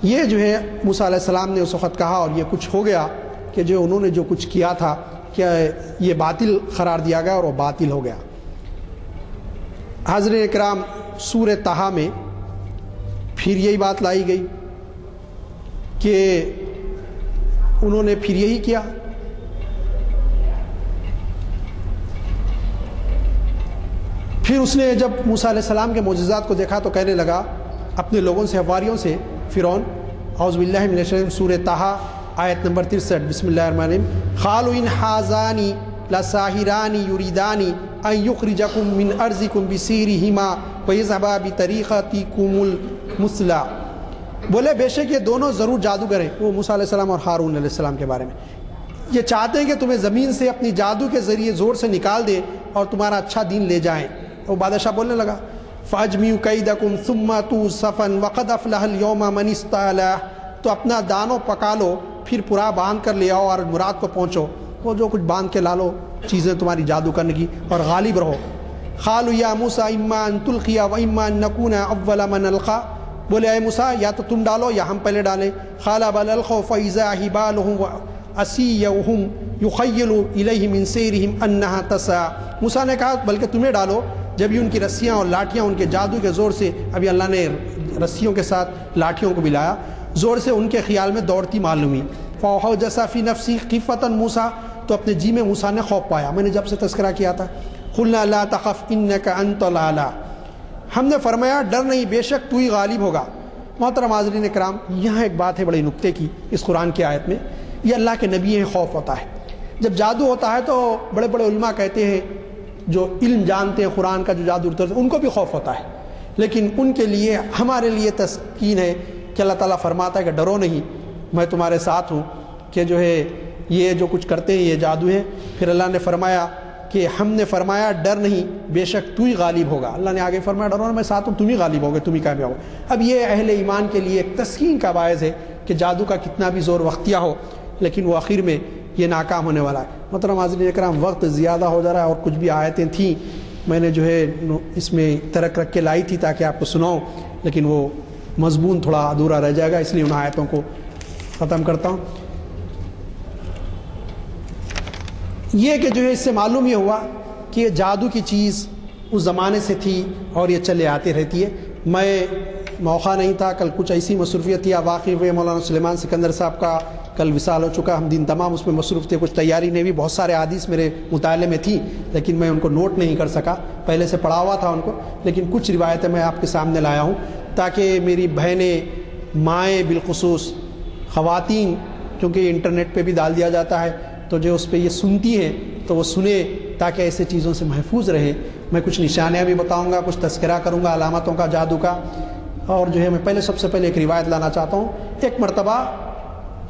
[SPEAKER 3] یہ جو ہے موسیٰ علیہ السلام نے اس وقت کہا، اور یہ کچھ ہو گیا کہ جو انہوں نے جو کچھ کیا تھا کہ یہ باطل قرار دیا گیا اور وہ باطل ہو گیا۔ حاضرین اکرام، سورہ طٰہٰ میں پھر یہی بات لائی گئی کہ انہوں نے پھر یہی کیا. پھر اس نے جب موسیٰ علیہ السلام کے معجزات کو دیکھا تو کہنے لگا اپنے لوگوں سے، حواریوں سے، فرعون، اعوذ باللہ من الشیطان، سورہ طٰہٰ آیت نمبر 63، بسم اللہ الرحمن الرحیم، قالوا ان ھذان لساحران یریدان ان یخرجکم من ارضکم بسحرہما ویذھبا بطریقتکم المثلی. بولے بے شک یہ دونوں ضرور جادوگر ہیں. وہ موسیٰ علیہ السلام اور ہارون علیہ السلام کے بارے میں، یہ چاہتے ہیں کہ تمہیں زمین سے اپنی جادو کے ذریعے زور سے نکال دیں اور تمہارا اچھا دین لے جائیں. وہ بادشاہ بولنے لگا فَأَجْمِعُوا كَيْدَكُمْ ثُمَّ أَتُوا صَفًّا وَقَدْ أَفْلَحَ الْيَوْمَ مَنِ اسْتَعْلَىٰ. تو اپنا دانو پکا لو، پھر پورا باندھ کر لے آؤ اور مراد کو پہنچو. وہ جو کچھ باندھ کے لا لو چیزیں تمہاری جادو کرنے کی، اور غالب رہو. قَالُوا يَا مُوسَىٰ إِمَّا أَن تُلْقِيَ وَإِمَّا أَن نَّكُونَ أَوَّلَ مَنْ أَلْقَىٰ. بولے اے موسیٰ یا تو تم ڈالو یا ہم پہلے ڈالیں. قَالَ بَلْ أَلْقَوْا فَإِذَا حِبَالُهُمْ وَعِصِيُّهُمْ يُخَيَّلُ إِلَيْهِ مِن سَيْرِهِمْ أَنَّهَا تَسْعَىٰ. موسیٰ نے کہا بلکہ تمہیں ڈالو. جب ہی ان کی رسیاں اور لاٹھیاں ان کے جادو کے زور سے، ابھی اللہ نے رسیوں کے ساتھ لاٹھیوں کو ملایا، زور سے ان کے خیال میں دوڑتی معلوم ہوئی. فَأَوْجَسَ فِي نَفْسِهِ خِیفَةً موسیٰ، تو اپنے جی میں موسیٰ نے خوف پایا. میں نے جب سے تذکرہ کیا تھا، قُلْنَا لَا تَخَفْ إِنَّكَ أَنْتَ الْأَعْلَىٰ. ہم نے فرمایا ڈر نہیں، بے شک تو ہی غالب ہوگا. محترم حاضرین کرام، یہاں ایک بات ہے بڑے نکتے کی اس قرآن کی آیت میں. یہ اللہ کے نبی ہیں، خوف ہوتا ہے. جب جادو ہوتا ہے تو بڑے بڑے علماء کہتے ہیں جو علم جانتے ہیں قرآن کا، جو جادو اترتے ان کو بھی خوف ہوتا ہے، لیکن ان کے لیے، ہمارے لیے تسکین ہے کہ اللہ تعالیٰ فرماتا ہے کہ ڈرو نہیں، میں تمہارے ساتھ ہوں، کہ جو ہے یہ جو کچھ کرتے ہیں یہ جادو ہے. پھر اللہ نے فرمایا کہ ہم نے فرمایا ڈر نہیں، بے شک تو ہی غالب ہوگا. اللہ نے آگے فرمایا ڈرو نہیں، میں ساتھ ہوں، تم ہی غالب ہوگے، تم ہی کامیاب ہوگے. اب یہ اہل ایمان کے لیے ایک تسکین کا باعث ہے کہ جادو کا کتنا بھی زور وقتیہ ہو لیکن وہ آخر میں یہ ناکام ہونے والا ہے. محترم حاضرین اکرام، وقت زیادہ ہو جا رہا ہے اور کچھ بھی آیتیں تھیں میں نے جو ہے اس میں ترک رکھ کے لائی تھی تاکہ آپ کو سناؤں، لیکن وہ مضمون تھوڑا ادھورا رہ جائے گا، اس لیے ان آیتوں کو ختم کرتا ہوں. یہ کہ جو ہے اس سے معلوم یہ ہوا کہ یہ جادو کی چیز اس زمانے سے تھی اور یہ چلے آتے رہتی ہے. میں موقع نہیں تھا، کل کچھ ایسی مصروفیت تھی. واقعی ہوئے مولانا سلیمان سکندر صاحب کا کل وصال ہو چکا، ہم دن تمام اس میں مصروف تھے. کچھ تیاری نہیں بھی، بہت سارے حدیث میرے مطالعے میں تھیں لیکن میں ان کو نوٹ نہیں کر سکا. پہلے سے پڑھا ہوا تھا ان کو، لیکن کچھ روایتیں میں آپ کے سامنے لایا ہوں تاکہ میری بہنیں، مائیں، بالخصوص خواتین، کیونکہ انٹرنیٹ پہ بھی ڈال دیا جاتا ہے تو جو اس پہ یہ سنتی ہیں تو وہ سنیں تاکہ ایسے چیزوں سے محفوظ رہے. میں کچھ نشانیاں بھی بتاؤں گا، کچھ تذکرہ کروں گا علامتوں کا، جادو کا. اور جو ہے میں پہلے سب سے پہلے ایک روایت لانا چاہتا ہوں. ایک مرتبہ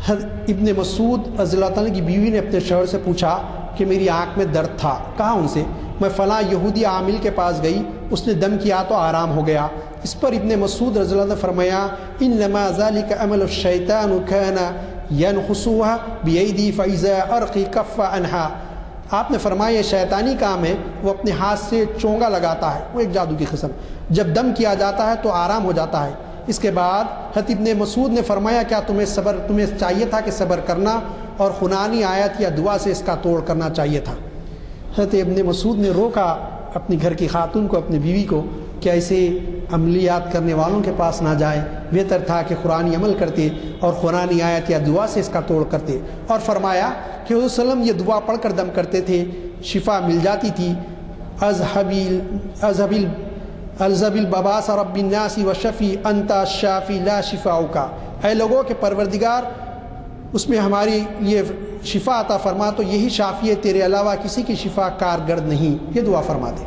[SPEAKER 3] ابن مسعود رضی اللہ تعالیٰ کی بیوی نے اپنے شوہر سے پوچھا کہ میری آنکھ میں درد تھا. کہا ان سے میں فلاں یہودی عامل کے پاس گئی، اس نے دم کیا تو آرام ہو گیا. اس پر ابن مسعود رضی اللہ عنہ نے فرمایا انما ذلك عمل الشیطان كان ينخسها بيدي فاذا ارقي كف عنها. آپ نے فرمایا یہ شیطانی کام ہے، وہ اپنے ہاتھ سے چونگا لگاتا ہے، وہ ایک جادو کی قسم. جب دم کیا جاتا ہے تو آرام ہو جاتا ہے. اس کے بعد حضرت ابن مسعود نے فرمایا کیا تمہیں چاہیے تھا کہ صبر کرنا اور قرآنی آیت یا دعا سے اس کا توڑ کرنا چاہیے تھا. حضرت ابن مسعود نے روکا اپنی گھر کی خاتون کو، اپنی بیوی کو، کہ ایسے عملیات کرنے والوں کے پاس نہ جائے، بہتر تھا کہ قرآنی عمل کرتے اور قرآنی آیت یا دعا سے اس کا توڑ کرتے. اور فرمایا کہ حضور صلی اللہ علیہ وسلم یہ دعا پڑھ کر دم کرتے تھے، شفا مل جاتی تھی. اذهب الباس رب الناس وشفی انت الشافی لا شفاؤک. اے لوگوں کے پروردگار، اس میں ہماری یہ شفا عطا فرما، تو یہی شافی ہے، تیرے علاوہ کسی کی شفا کارگرد نہیں. یہ دعا فرماتے.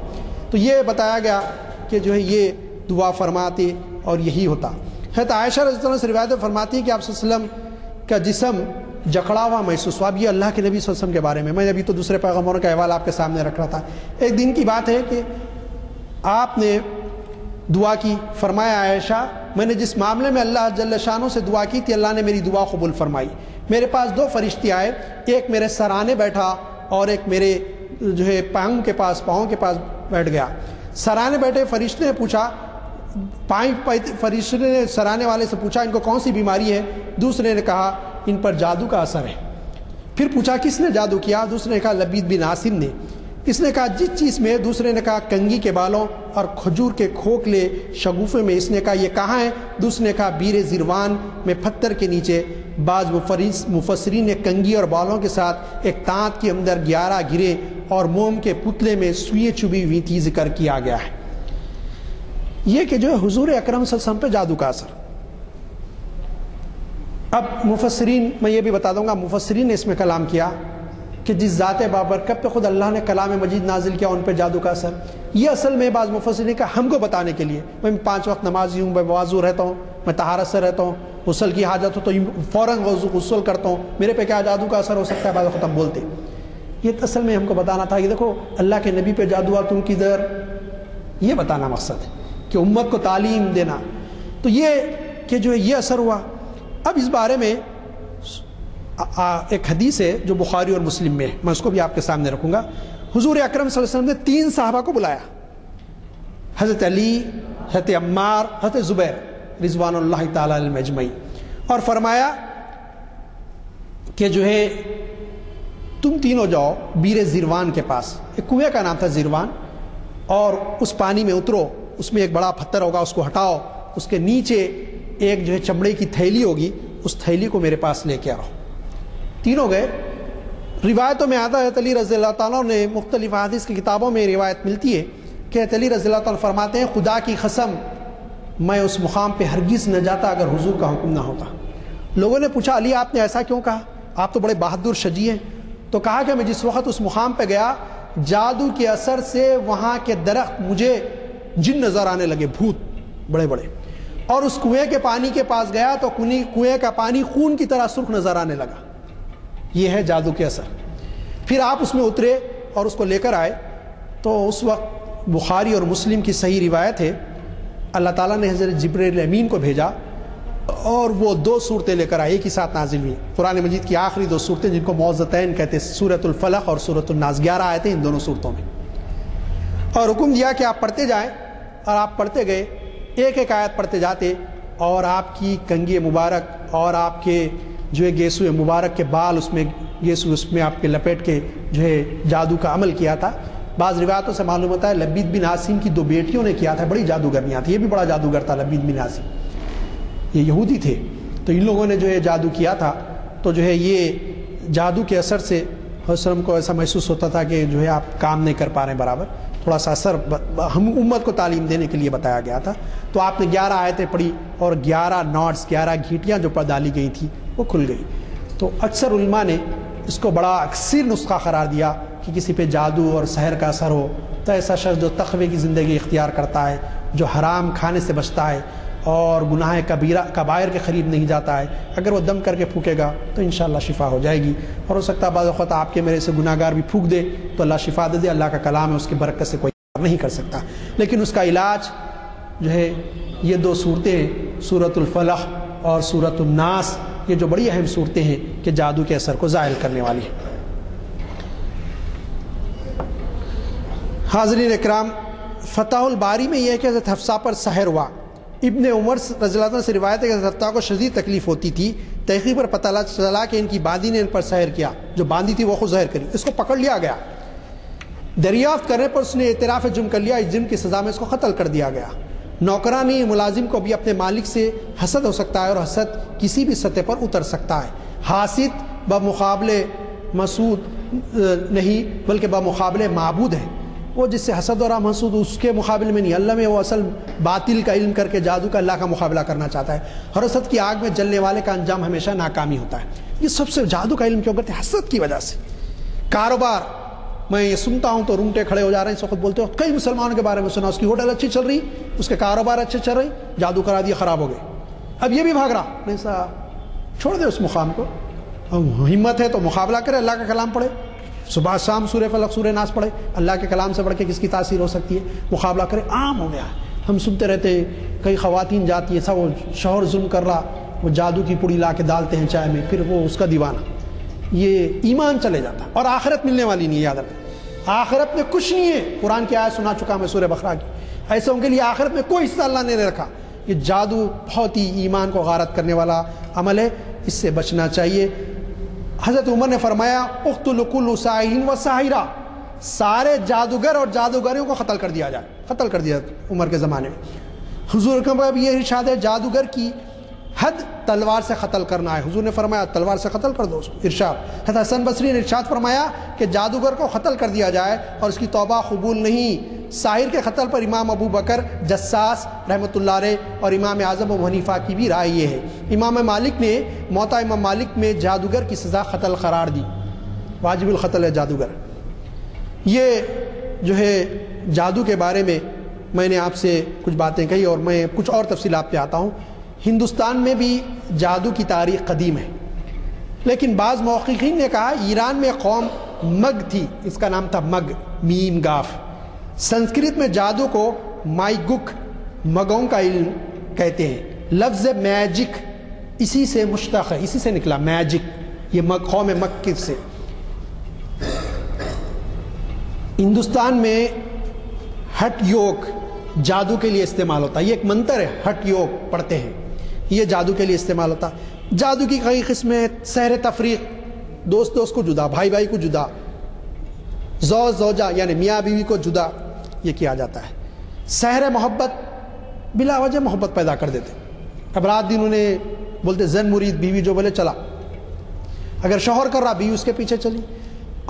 [SPEAKER 3] تو یہ بتایا گیا کہ جو ہے یہ دعا فرماتے اور یہی ہوتا. حضرت عائشہ رضی اللہ عنہ سے روایت فرماتی ہے کہ آپ صلی اللہ علیہ وسلم کا جسم جکڑا ہوا محسوس ہوا. اب یہ اللہ کے نبی صلی اللہ علیہ وسلم کے بارے میں، میں ابھی تو دوسرے پیغمبروں کا احوال آپ کے سامنے رکھ رہا تھا. ایک دن کی بات ہے کہ آپ نے دعا کی. فرمایا عائشہ میں نے جس معاملے میں اللہ جل شانہ سے دعا کی تھی، اللہ نے میری دعا قبول فرمائی. میرے پاس دو فرشتے آئے، ایک میرے سرانے بیٹھا اور ایک میرے جو ہے پاؤں کے پاس بیٹھ گیا. سرانے بیٹھے فرشتے نے پوچھا، فرشتے نے سرانے والے سے پوچھا ان کو کون سی بیماری ہے؟ دوسرے نے کہا ان پر جادو کا اثر ہے. پھر پوچھا کس نے جادو کیا؟ دوسرے نے کہا لبید بن عاصم نے. اس نے کہا جس چیز میں، دوسرے نے کہا کنگھی کے بالوں اور کھجور کے کھوکھلے شگوفے میں، اس نے کہا یہ کہاں ہے؟ دوسرے نے کہا بیر زیروان میں پتھر کے نیچے۔ بعض مفسرین نے کنگھی اور بالوں کے ساتھ ایک تانت کے اندر 11 گرے اور موم کے پتلے میں سوئیں چبھی ہوئی تھی ذکر کیا گیا ہے۔ یہ کہ جو ہے حضور اکرم صلی اللہ علیہ وسلم پہ جادو کا اثر۔ اب مفسرین، میں یہ بھی بتا دوں گا، مفسرین نے اس میں کلام کیا کہ جس ذات بابرکت پہ خود اللہ نے کلام مجید نازل کیا ان پہ جادو کا اثر، یہ اصل میں بعض مفسرین کا ہم کو بتانے کے لیے، میں 5 وقت نمازی ہوں، میں وضو رہتا ہوں، میں طہارت سے رہتا ہوں، غسل کی حاجت ہو تو فوراً غسل کرتا ہوں، میرے پہ کیا جادو کا اثر ہو سکتا ہے، بعض وقت ہم بولتے۔ یہ اصل میں ہم کو بتانا تھا کہ دیکھو اللہ کے نبی پہ جادو تم کدھر، یہ بتانا مقصد ہے کہ امت کو تعلیم دینا۔ تو یہ کہ جو یہ اثر ہوا۔ اب اس بارے میں ایک حدیث ہے جو بخاری اور مسلم میں ہے، میں اس کو بھی آپ کے سامنے رکھوں گا۔ حضور اکرم صلی اللہ علیہ وسلم نے 3 صحابہ کو بلایا، حضرت علی، حضرت عمار، حضرت زبیر رضوان اللہ تعالی علیہم اجمعین، اور فرمایا کہ جو ہے تم تینوں جاؤ بیر زیروان کے پاس، ایک کنویں کا نام تھا زیروان، اور اس پانی میں اترو، اس میں ایک بڑا پتھر ہوگا، اس کو ہٹاؤ، اس کے نیچے ایک جو ہے چمڑے کی تھیلی ہوگی، اس تھیلی کو میرے پاس لے کے آؤ۔ تینوں گئے۔ روایتوں میں آتا ہے حضرت علی رضی اللہ تعالیٰ نے، مختلف حدیث کی کتابوں میں روایت ملتی ہے کہ حضرت علی رضی اللہ تعالیٰ فرماتے ہیں خدا کی قسم میں اس مقام پہ ہرگز نہ جاتا اگر حضور کا حکم نہ ہوتا۔ لوگوں نے پوچھا علی آپ نے ایسا کیوں کہا، آپ تو بڑے بہادر شجاع ہیں؟ تو کہا کہ میں جس وقت اس مقام پہ گیا، جادو کے اثر سے وہاں کے درخت مجھے جن نظر آنے لگے، بھوت بڑے بڑے، اور اس کنویں کے پانی کے پاس گیا تو کنویں کا پانی خون کی طرح سرخ نظر آنے لگا۔ یہ ہے جادو کے اثر۔ پھر آپ اس میں اترے اور اس کو لے کر آئے، تو اس وقت بخاری اور مسلم کی صحیح روایت ہے اللہ تعالیٰ نے حضرت جبرائیل امین کو بھیجا اور وہ 2 صورتیں لے کر آئے، ایک ہی ساتھ نازل ہوئی، قرآن مجید کی آخری 2 صورتیں جن کو معوذتین کہتے ہیں، سورۃ الفلق اور سورۃ الناس، 11 آیتیں ان دونوں صورتوں میں، اور حکم دیا کہ آپ پڑھتے جائیں، اور آپ پڑھتے گئے، ایک ایک آیت پڑھتے جاتے، اور آپ کی کنگھی مبارک اور آپ کے جو ہے گیسو مبارک کے بال، اس میں گیسو اس میں آپ کے لپیٹ کے جو ہے جادو کا عمل کیا تھا۔ بعض روایتوں سے معلوم ہوتا ہے لبید بن عاصم کی 2 بیٹیوں نے کیا تھا، بڑی جادوگرنیاں تھیں، یہ بھی بڑا جادوگر تھا لبید بن عاصم، یہ یہودی تھے، تو ان لوگوں نے جو ہے جادو کیا تھا۔ تو جو ہے یہ جادو کے اثر سے حضرت کو ایسا محسوس ہوتا تھا کہ جو ہے آپ کام نہیں کر پا رہے ہیں برابر، تھوڑا سا اثر ہم امت کو تعلیم دینے کے لیے بتایا گیا تھا۔ تو آپ نے 11 آیتیں پڑھی اور 11 ناٹس، 11 گھیٹیاں جو ڈالی گئی تھیں وہ کھل گئی۔ تو اکثر علماء نے اس کو بڑا اکثر نسخہ قرار دیا کہ کسی پہ جادو اور سحر کا اثر ہو تو ایسا شخص جو تقوی کی زندگی اختیار کرتا ہے، جو حرام کھانے سے بچتا ہے اور گناہ کبائر کے قریب نہیں جاتا ہے، اگر وہ دم کر کے پھونکے گا تو انشاءاللہ شفا ہو جائے گی۔ اور ہو سکتا ہے بعض اوقات آپ کے میرے سے گناہ گار بھی پھونک دے تو اللہ شفا دے دے، اللہ کا کلام ہے، اس کی برکت سے کوئی نہیں کر سکتا، لیکن اس کا علاج جو ہے یہ 2 صورتیں ہیں، سورۃ الفلق اور سورۃ الناس، یہ جو بڑی اہم صورتیں ہیں کہ جادو کے اثر کو زائل کرنے والی ہیں۔ حاضرین اکرام، فتح الباری میں یہ ہے کہ حضرت حفصہ پر سحر ہوا۔ ابن عمر رضی اللہ عنہ سے روایت ہے کہ حضرت حفصہ کو شدید تکلیف ہوتی تھی، تحقیق پر پتہ چلا کہ ان کی باندی نے ان پر سحر کیا، جو باندی تھی وہ خود زہر کری، اس کو پکڑ لیا گیا، دریافت کرنے پر اس نے اعتراف جرم کر لیا، اس جرم کی سزا میں اس کو قتل کر دیا گیا۔ نوکرانی ملازم کو بھی اپنے مالک سے حسد ہو سکتا ہے، اور حسد کسی بھی سطح پر اتر سکتا ہے۔ حاسد بمقابلے مسعود نہیں بلکہ بمقابلے معبود ہے، وہ جس سے حسد اور حسود اس کے مقابلے میں نہیں، اللہ میں وہ اصل باطل کا علم کر کے جادو کا اللہ کا مقابلہ کرنا چاہتا ہے۔ اور حسد کی آگ میں جلنے والے کا انجام ہمیشہ ناکامی ہوتا ہے۔ یہ سب سے جادو کا علم کیوں کرتے ہیں؟ حسد کی وجہ سے۔ کاروبار میں یہ سنتا ہوں تو رونگٹے کھڑے ہو جا رہے ہیں، اس وقت بولتے ہو کئی مسلمانوں کے بارے میں سنا، اس کی ہوٹل اچھی چل رہی، اس کے کاروبار اچھے چل رہے، جادو کرا دیا، خراب ہو گئے، اب یہ بھی بھاگ رہا نہیں صاحب، چھوڑ دے اس مقام کو، ہمت ہے تو مقابلہ کرے، اللہ کا کلام پڑھے، صبح شام سورہ فلق سورہ ناس پڑھے، اللہ کے کلام سے بڑھ کے کس کی تاثیر ہو سکتی ہے، مقابلہ کرے۔ عام ہو گیا ہے، ہم سنتے رہتے کئی خواتین جاتی ہیں، سب وہ شوہر ظلم کر رہا، وہ جادو کی پوڑی لا کے ڈالتے ہیں چائے میں، پھر وہ اس کا دیوانہ، یہ ایمان چلے جاتا، اور آخرت ملنے والی نہیں ہے، یاد رکھیں آخرت میں کچھ نہیں ہے۔ قرآن کی آیت سنا چکا میں سورہ بقرہ کی، ایسوں کے لیے آخرت میں کوئی حصہ اللہ نے رکھا۔ یہ جادو بہت ہی ایمان کو غارت کرنے والا عمل ہے، اس سے بچنا چاہیے۔ حضرت عمر نے فرمایا اقتلوا کل ساحر و ساحرہ، سارے جادوگر اور جادوگریوں کو قتل کر دیا جائے، قتل کر دیا عمر کے زمانے میں۔ حضور کا یہ ارشاد ہے جادوگر کی حد تلوار سے قتل کرنا ہے، حضور نے فرمایا تلوار سے قتل کر دو اس کو۔ ارشاد حضرت حسن بصری نے ارشاد فرمایا کہ جادوگر کو قتل کر دیا جائے اور اس کی توبہ قبول نہیں۔ ساحر کے قتل پر امام ابو بکر جساس رحمۃ اللہ علیہ اور امام اعظم ابو حنیفہ کی بھی رائے یہ ہے۔ امام مالک نے موطا امام مالک میں جادوگر کی سزا قتل قرار دی، واجب القتل ہے جادوگر۔ یہ جو ہے جادو کے بارے میں نے آپ سے کچھ باتیں کہی اور میں کچھ اور تفصیلات پہ آتا ہوں۔ ہندوستان میں بھی جادو کی تاریخ قدیم ہے، لیکن بعض محققین نے کہا ایران میں قوم مگ تھی، اس کا نام تھا مگ، میم گاف۔ سنسکرت میں جادو کو مائگک، مگوں کا علم کہتے ہیں۔ لفظ میجک اسی سے مشتق ہے، اسی سے نکلا میجک، یہ قوم مگ سے۔ ہندوستان میں ہٹ یوگ جادو کے لیے استعمال ہوتا ہے، یہ ایک منتر ہے، ہٹ یوگ پڑھتے ہیں، یہ جادو کے لیے استعمال ہوتا ہے۔ جادو کی کئی قسمیں، سحر تفریق، دوست کو جدا، بھائی بھائی کو جدا، زوج زوجہ یعنی میاں بیوی کو جدا، یہ کیا جاتا ہے۔ سحر محبت، بلا وجہ محبت پیدا کر دیتے۔ اب رات دن انہیں بولتے زن مرید، بیوی جو بولے چلا، اگر شوہر کر رہا بیوی اس کے پیچھے چلی۔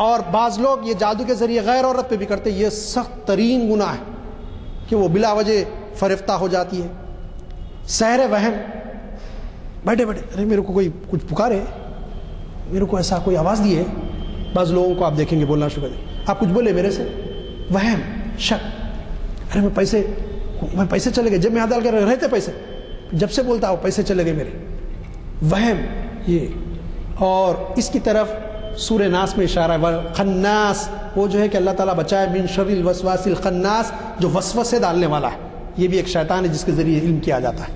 [SPEAKER 3] اور بعض لوگ یہ جادو کے ذریعے غیر عورت پہ بھی کرتے، یہ سخت ترین گناہ ہے کہ وہ بلا وجہ فرفتہ ہو جاتی ہے۔ سحر وہم، بیٹھے بیٹھے ارے میرے کو کوئی کچھ پکارے، میرے کو ایسا کوئی آواز دی ہے۔ بعض لوگوں کو آپ دیکھیں گے بولنا شروع کر دیں، آپ کچھ بولے میرے سے، وہم، شک، ارے میں پیسے چلے گئے، جب میں ڈال کر رہتے پیسے، جب سے بولتا ہوں پیسے چلے گئے میرے، وہم یہ۔ اور اس کی طرف سورہ ناس میں اشارہ ہے، خناس، وہ جو ہے کہ اللہ تعالیٰ بچائے من شر الوسواس الخناس، جو وسوسے ڈالنے والا ہے، یہ بھی ایک شیطان ہے جس کے ذریعے علم کیا جاتا ہے۔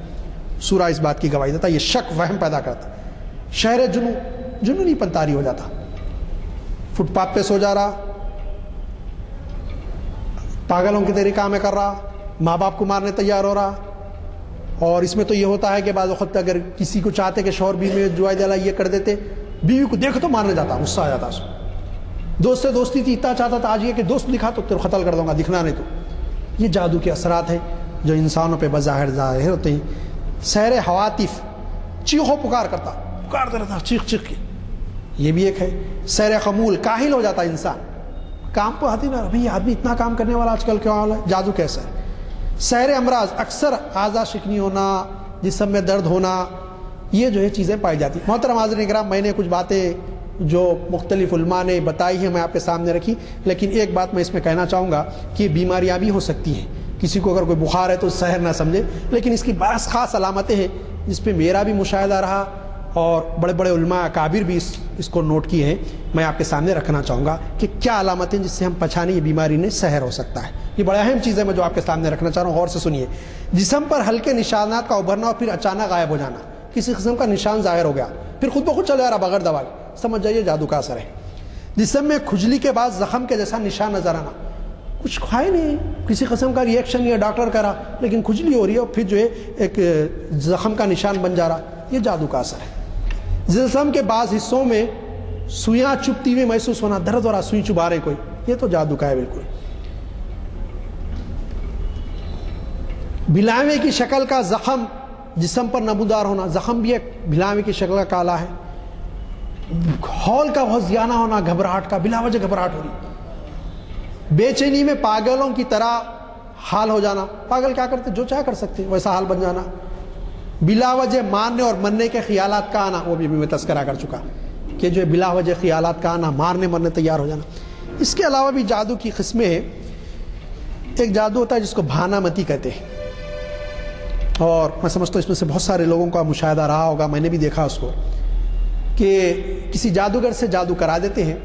[SPEAKER 3] سورہ اس بات کی گواہی دیتا ہے، یہ شک وہم پیدا کرتا ہے۔ شہر جنونی پنتاری ہو جاتا، فٹ پاتھ پہ سو جا رہا، پاگلوں کے طریقہ میں کر رہا، ماں باپ کو مارنے تیار ہو رہا۔ اور اس میں تو یہ ہوتا ہے کہ بعض وقت اگر کسی کو چاہتے کہ شوہر بیوی میں جوائے دلا یہ کر دیتے، بیوی کو دیکھ تو مارنے جاتا، غصہ آ جاتا اس کو۔ دوست سے دوستی تھی، اتنا چاہتا تھا آج یہ کہ دوست دکھا تو تیرے قتل کر دوں گا، دکھنا نہیں تو۔ یہ جادو کے اثرات ہیں جو انسانوں پہ بظاہر ظاہر ہوتے ہیں۔ سحر حواتف، چیخو پکار کرتا، پکارتا رہتا چیخ چیخ کے، یہ بھی ایک ہے۔ سحر خمول، کاہل ہو جاتا انسان، کام پہ آتی نہ، بھئی آدمی اتنا کام کرنے والا آج کل کیا حال ہے، جادو کیسا ہے۔ سحر امراض، اکثر اعضاء شکنی ہونا، جسم میں درد ہونا، یہ جو ہے چیزیں پائی جاتی۔ محترم حاضرین کرام، میں نے کچھ باتیں جو مختلف علماء نے بتائی ہیں میں آپ کے سامنے رکھی، لیکن ایک بات میں اس میں کہنا چاہوں گا کہ یہ بیماریاں بھی ہو سکتی ہیں۔ کسی کو اگر کوئی بخار ہے تو سحر نہ سمجھے، لیکن اس کی بعض خاص علامتیں ہیں جس پہ میرا بھی مشاہدہ رہا اور بڑے بڑے علماء اکابر بھی اس کو نوٹ کیے ہیں۔ میں آپ کے سامنے رکھنا چاہوں گا کہ کیا علامتیں جس سے ہم پہچانیں یہ بیماری نے سحر ہو سکتا ہے۔ یہ بڑا اہم چیز ہے میں جو آپ کے سامنے رکھنا چاہ رہا ہوں، غور سے سنیے۔ جسم پر ہلکے نشانات کا ابھرنا اور پھر اچانک غائب ہو جانا، کسی قسم کا نشان ظاہر ہو گیا پھر خود بخود چلا جا رہا بغیر دوائی، سمجھ جائیے جادو کا اثر ہے۔ جسم میں کھجلی کے بعد زخم کے جیسا نشان نظر آنا، کچھ کھائے نہیں، کسی قسم کا ریئیکشن یا ڈاکٹر کرا لیکن کھجلی ہو رہی ہے اور پھر جو ہے ایک زخم کا نشان بن جا رہا، یہ جادو کا اثر ہے۔ جسم کے بعض حصوں میں سوئیاں چبھتی ہوئی محسوس ہونا، درد ہو رہا، سوئی چبھا رہے کوئی، یہ تو جادو کا ہے بالکل۔ بلاوے کی شکل کا زخم جسم پر نمودار ہونا، زخم بھی ایک بلاوے کی شکل کا کالا ہے۔ ہول کا بہت زیادہ ہونا، گھبراہٹ کا، بلا وجہ گھبراہٹ ہو رہی۔ بے چینی میں پاگلوں کی طرح حال ہو جانا، پاگل کیا کرتے جو چاہے کر سکتے ویسا حال بن جانا۔ بلا وجہ مارنے اور مرنے کے خیالات کا آنا، وہ بھی میں تذکرہ کر چکا کہ جو بلا وجہ خیالات کا آنا، مارنے مرنے تیار ہو جانا۔ اس کے علاوہ بھی جادو کی قسمیں ہیں۔ ایک جادو ہوتا ہے جس کو بھانا متی کہتے ہیں، اور میں سمجھتا ہوں اس میں سے بہت سارے لوگوں کا مشاہدہ رہا ہوگا، میں نے بھی دیکھا اس کو، کہ کسی جادوگر سے جادو کرا دیتے ہیں،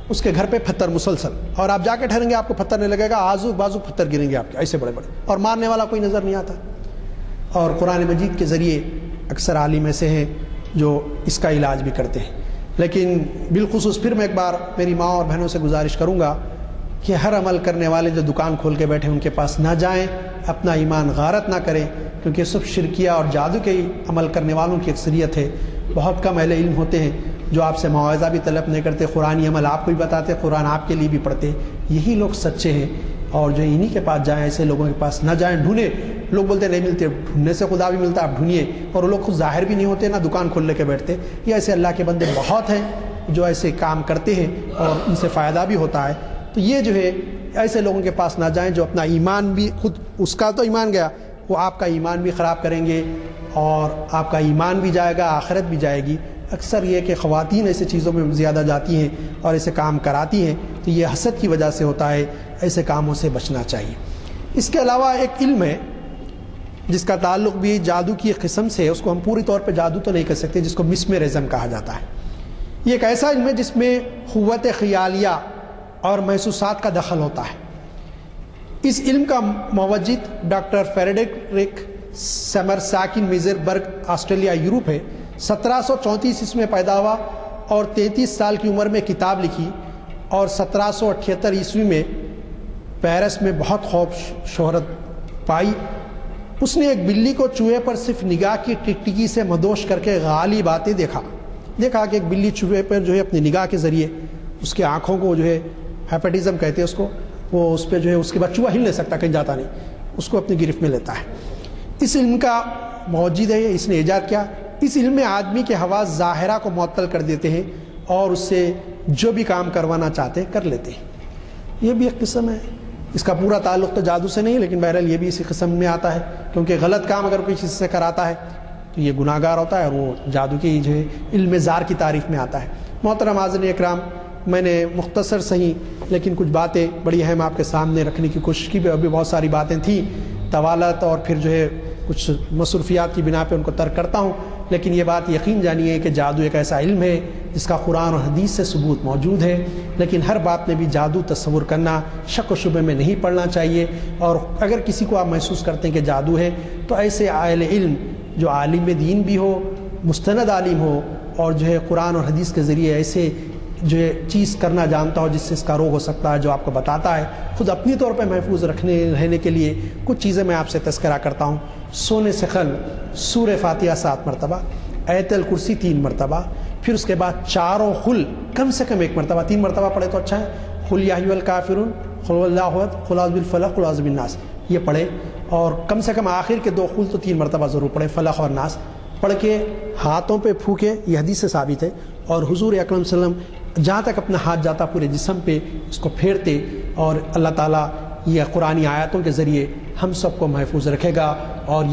[SPEAKER 3] اس کے گھر پہ پتھر مسلسل، اور آپ جا کے ٹھہریں گے آپ کو پتھر نہیں لگے گا، آزو بازو پتھر گریں گے آپ کے ایسے بڑے بڑے، اور مارنے والا کوئی نظر نہیں آتا۔ اور قرآن مجید کے ذریعے اکثر عالم ایسے ہیں جو اس کا علاج بھی کرتے ہیں۔ لیکن بالخصوص پھر میں ایک بار میری ماں اور بہنوں سے گزارش کروں گا کہ ہر عمل کرنے والے جو دکان کھول کے بیٹھے ان کے پاس نہ جائیں، اپنا ایمان غارت نہ کریں، کیونکہ سب شرکیہ اور جادو کے عمل کرنے والوں کی اکثریت ہے، بہت کم اہل علم ہوتے ہیں جو آپ سے معاوضہ بھی طلب نہیں کرتے، قرآنی عمل آپ کو بھی بتاتے، قرآن آپ کے لیے بھی پڑھتے، یہی لوگ سچے ہیں۔ اور جو انہی کے پاس جائیں، ایسے لوگوں کے پاس نہ جائیں۔ ڈھونڈیں، لوگ بولتے نہیں ملتے، ڈھونڈنے سے خدا بھی ملتا، آپ ڈھونڈیے۔ اور وہ لوگ خود ظاہر بھی نہیں ہوتے، نہ دکان کھول لے کے بیٹھتے۔ یہ ایسے اللہ کے بندے بہت ہیں جو ایسے کام کرتے ہیں اور ان سے فائدہ بھی ہوتا ہے۔ تو یہ جو ہے ایسے لوگوں کے پاس نہ جائیں جو اپنا ایمان بھی، خود اس کا تو ایمان گیا، وہ آپ کا ایمان بھی خراب کریں گے اور آپ کا ایمان بھی جائے گا، آخرت بھی جائے گی۔ اکثر یہ کہ خواتین ایسے چیزوں میں زیادہ جاتی ہیں اور ایسے کام کراتی ہیں، تو یہ حسد کی وجہ سے ہوتا ہے، ایسے کاموں سے بچنا چاہیے۔ اس کے علاوہ ایک علم ہے جس کا تعلق بھی جادو کی قسم سے ہے، اس کو ہم پوری طور پہ جادو تو نہیں کر سکتے، جس کو مسمرزم کہا جاتا ہے۔ یہ ایک ایسا علم ہے جس میں قوت خیالیہ اور محسوسات کا دخل ہوتا ہے۔ اس علم کا موجد ڈاکٹر فریڈرک سمرساکن میزربرگ، آسٹریلیا، یورپ ہے۔ 1734 میں پیدا ہوا اور 33 سال کی عمر میں کتاب لکھی اور 1778 میں پیرس میں بہت خوب شہرت پائی۔ اس نے ایک بلی کو چوہے پر صرف نگاہ کی ٹکٹکی سے مدوش کر کے غالب آتے دیکھا کہ ایک بلی چوہے پر جو ہے اپنی نگاہ کے ذریعے اس کے آنکھوں کو جو ہے ہیپیٹزم کہتے ہیں اس کو، وہ اس پہ جو ہے اس کے بعد چوہا ہل نہیں سکتا، کہیں جاتا نہیں، اس کو اپنی گرفت میں لیتا ہے۔ اس علم کا موجد ہے، اس نے ایجاد کیا۔ اس علم میں آدمی کے حواس ظاہرہ کو معطل کر دیتے ہیں اور اس سے جو بھی کام کروانا چاہتے کر لیتے ہیں۔ یہ بھی ایک قسم ہے، اس کا پورا تعلق تو جادو سے نہیں، لیکن بہرحال یہ بھی اسی قسم میں آتا ہے، کیونکہ غلط کام اگر کوئی چیز سے کراتا ہے تو یہ گناہ گار ہوتا ہے اور وہ جادو کی جو ہے علم زار کی تعریف میں آتا ہے۔ محترم حاضرین اکرام، میں نے مختصر صحیح لیکن کچھ باتیں بڑی اہم آپ کے سامنے رکھنے کی کوشش کی، ابھی بہت ساری باتیں تھیں، طوالت اور پھر جو ہے کچھ مصروفیات کی بنا پہ ان کو ترک کرتا ہوں، لیکن یہ بات یقین جانیے کہ جادو ایک ایسا علم ہے جس کا قرآن اور حدیث سے ثبوت موجود ہے، لیکن ہر بات میں بھی جادو تصور کرنا، شک و شبے میں نہیں پڑنا چاہیے۔ اور اگر کسی کو آپ محسوس کرتے ہیں کہ جادو ہے تو ایسے اہل علم جو عالم دین بھی ہو، مستند عالم ہو اور جو ہے قرآن اور حدیث کے ذریعے ایسے جو ہے چیز کرنا جانتا ہو جس سے اس کا روگ ہو سکتا ہے، جو آپ کو بتاتا ہے۔ خود اپنی طور پہ محفوظ رہنے کے لیے کچھ چیزیں میں آپ سے تذکرہ کرتا ہوں۔ سونے سے خل، سورہ فاتحہ 7 مرتبہ، آیت الکرسی 3 مرتبہ، پھر اس کے بعد چاروں خل کم سے کم 1 مرتبہ، 3 مرتبہ پڑھے تو اچھا ہے۔ قل یا ایھا الکافرون، قل هو اللہ احد، قل اعوذ بالفلق، قل اعوذ بالناس، یہ پڑھے، اور کم سے کم آخر کے 2 خل تو 3 مرتبہ ضرور پڑھے، فلق اور ناس پڑھ کے ہاتھوں پہ پھونکے، یہ حدیث سے ثابت ہے۔ اور حضور اکرم صلی اللہ علیہ وسلم جہاں تک اپنا ہاتھ جاتا پورے جسم پہ اس کو پھیرتے، اور اللہ تعالیٰ یہ قرآنی آیاتوں کے ذریعے ہم سب کو محفوظ رکھے گا، اور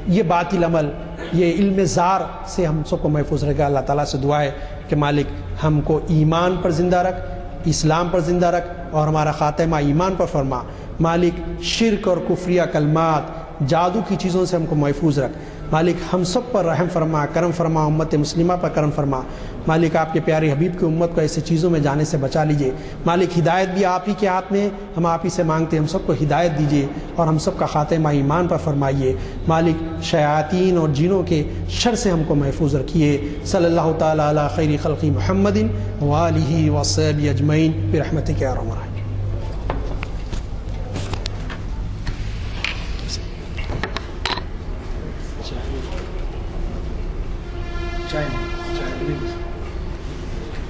[SPEAKER 3] یہ باطل عمل، یہ علم زار سے ہم سب کو محفوظ رکھے گا۔ اللہ تعالیٰ سے دعا ہے کہ مالک ہم کو ایمان پر زندہ رکھ، اسلام پر زندہ رکھ، اور ہمارا خاتمہ ایمان پر فرما۔ مالک شرک اور کفریہ کلمات، جادو کی چیزوں سے ہم کو محفوظ رکھ۔ مالک ہم سب پر رحم فرما، کرم فرما، امت مسلمہ پر کرم فرما۔ مالک آپ کے پیارے حبیب کی امت کو ایسے چیزوں میں جانے سے بچا لیجئے۔ مالک ہدایت بھی آپ ہی کے ہاتھ میں، ہم آپ ہی سے مانگتے ہیں، ہم سب کو ہدایت دیجئے اور ہم سب کا خاتمہ ایمان پر فرمائیے۔ مالک شیاطین اور جنوں کے شر سے ہم کو محفوظ رکھیے۔ صلی اللہ تعالیٰ علی خیر خلق محمد وآلہ وصحبہ اجمعین برحمتک یا ارحم الراحمین۔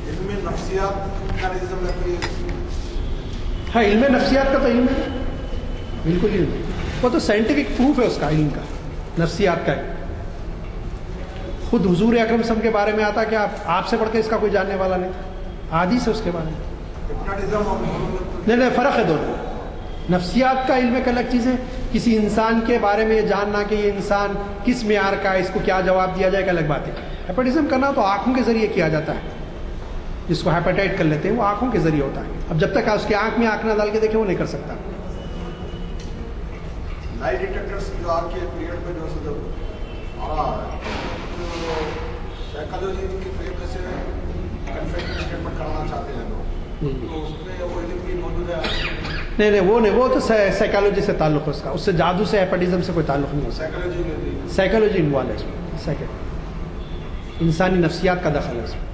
[SPEAKER 4] علم نفسیات کا نظم ہے،
[SPEAKER 3] ہاں علم نفسیات کا تو علم ہے، بالکل علم ہے، وہ تو سائنٹیفک پروف ہے اس کا، علم کا، نفسیات کا ہے۔ خود حضور اکرم صلی اللہ علیہ وسلم کے بارے میں آتا کہ آپ سے پڑھ کے اس کا کوئی جاننے والا نہیں، حدیث ہے اس کے بارے میں۔
[SPEAKER 4] ہپناٹزم اور
[SPEAKER 3] نہیں، فرق ہے دونوں۔ نفسیات کا علم ایک الگ چیز ہے، کسی انسان کے بارے میں یہ جاننا کہ یہ انسان کس معیار کا ہے، اس کو کیا جواب دیا جائے، ایک الگ بات ہے۔ ہیپاٹزم کرنا تو آنکھوں کے ذریعے کیا جاتا ہے، جس کو ہیپاٹائٹ کر لیتے ہیں وہ آنکھوں کے ذریعے ہوتا ہے۔ اب جب تک اس کی آنکھ میں آنکھ نہ ڈال کے دیکھے وہ نہیں کر سکتا۔
[SPEAKER 4] لائی ڈیٹیکٹرس جو آپ کے پیریڈ میں جو سب آ رہا ہے، تو سائیکالوجی کی طریقے سے کنفیشن اسٹیٹمنٹ کرانا چاہتے ہیں لوگ، تو اس میں وہ علم بھی موجود ہے؟
[SPEAKER 3] نہیں، وہ تو سائیکالوجی سے تعلق ہے اس کا، اس سے جادو سے ہیپاٹزم سے کوئی تعلق نہیں ہو سکتا۔
[SPEAKER 4] سائیکالوجی میں بھی
[SPEAKER 3] سائیکالوجی انوالو ہے اس میں، انسانی نفسیات کا دخل ہے اس میں۔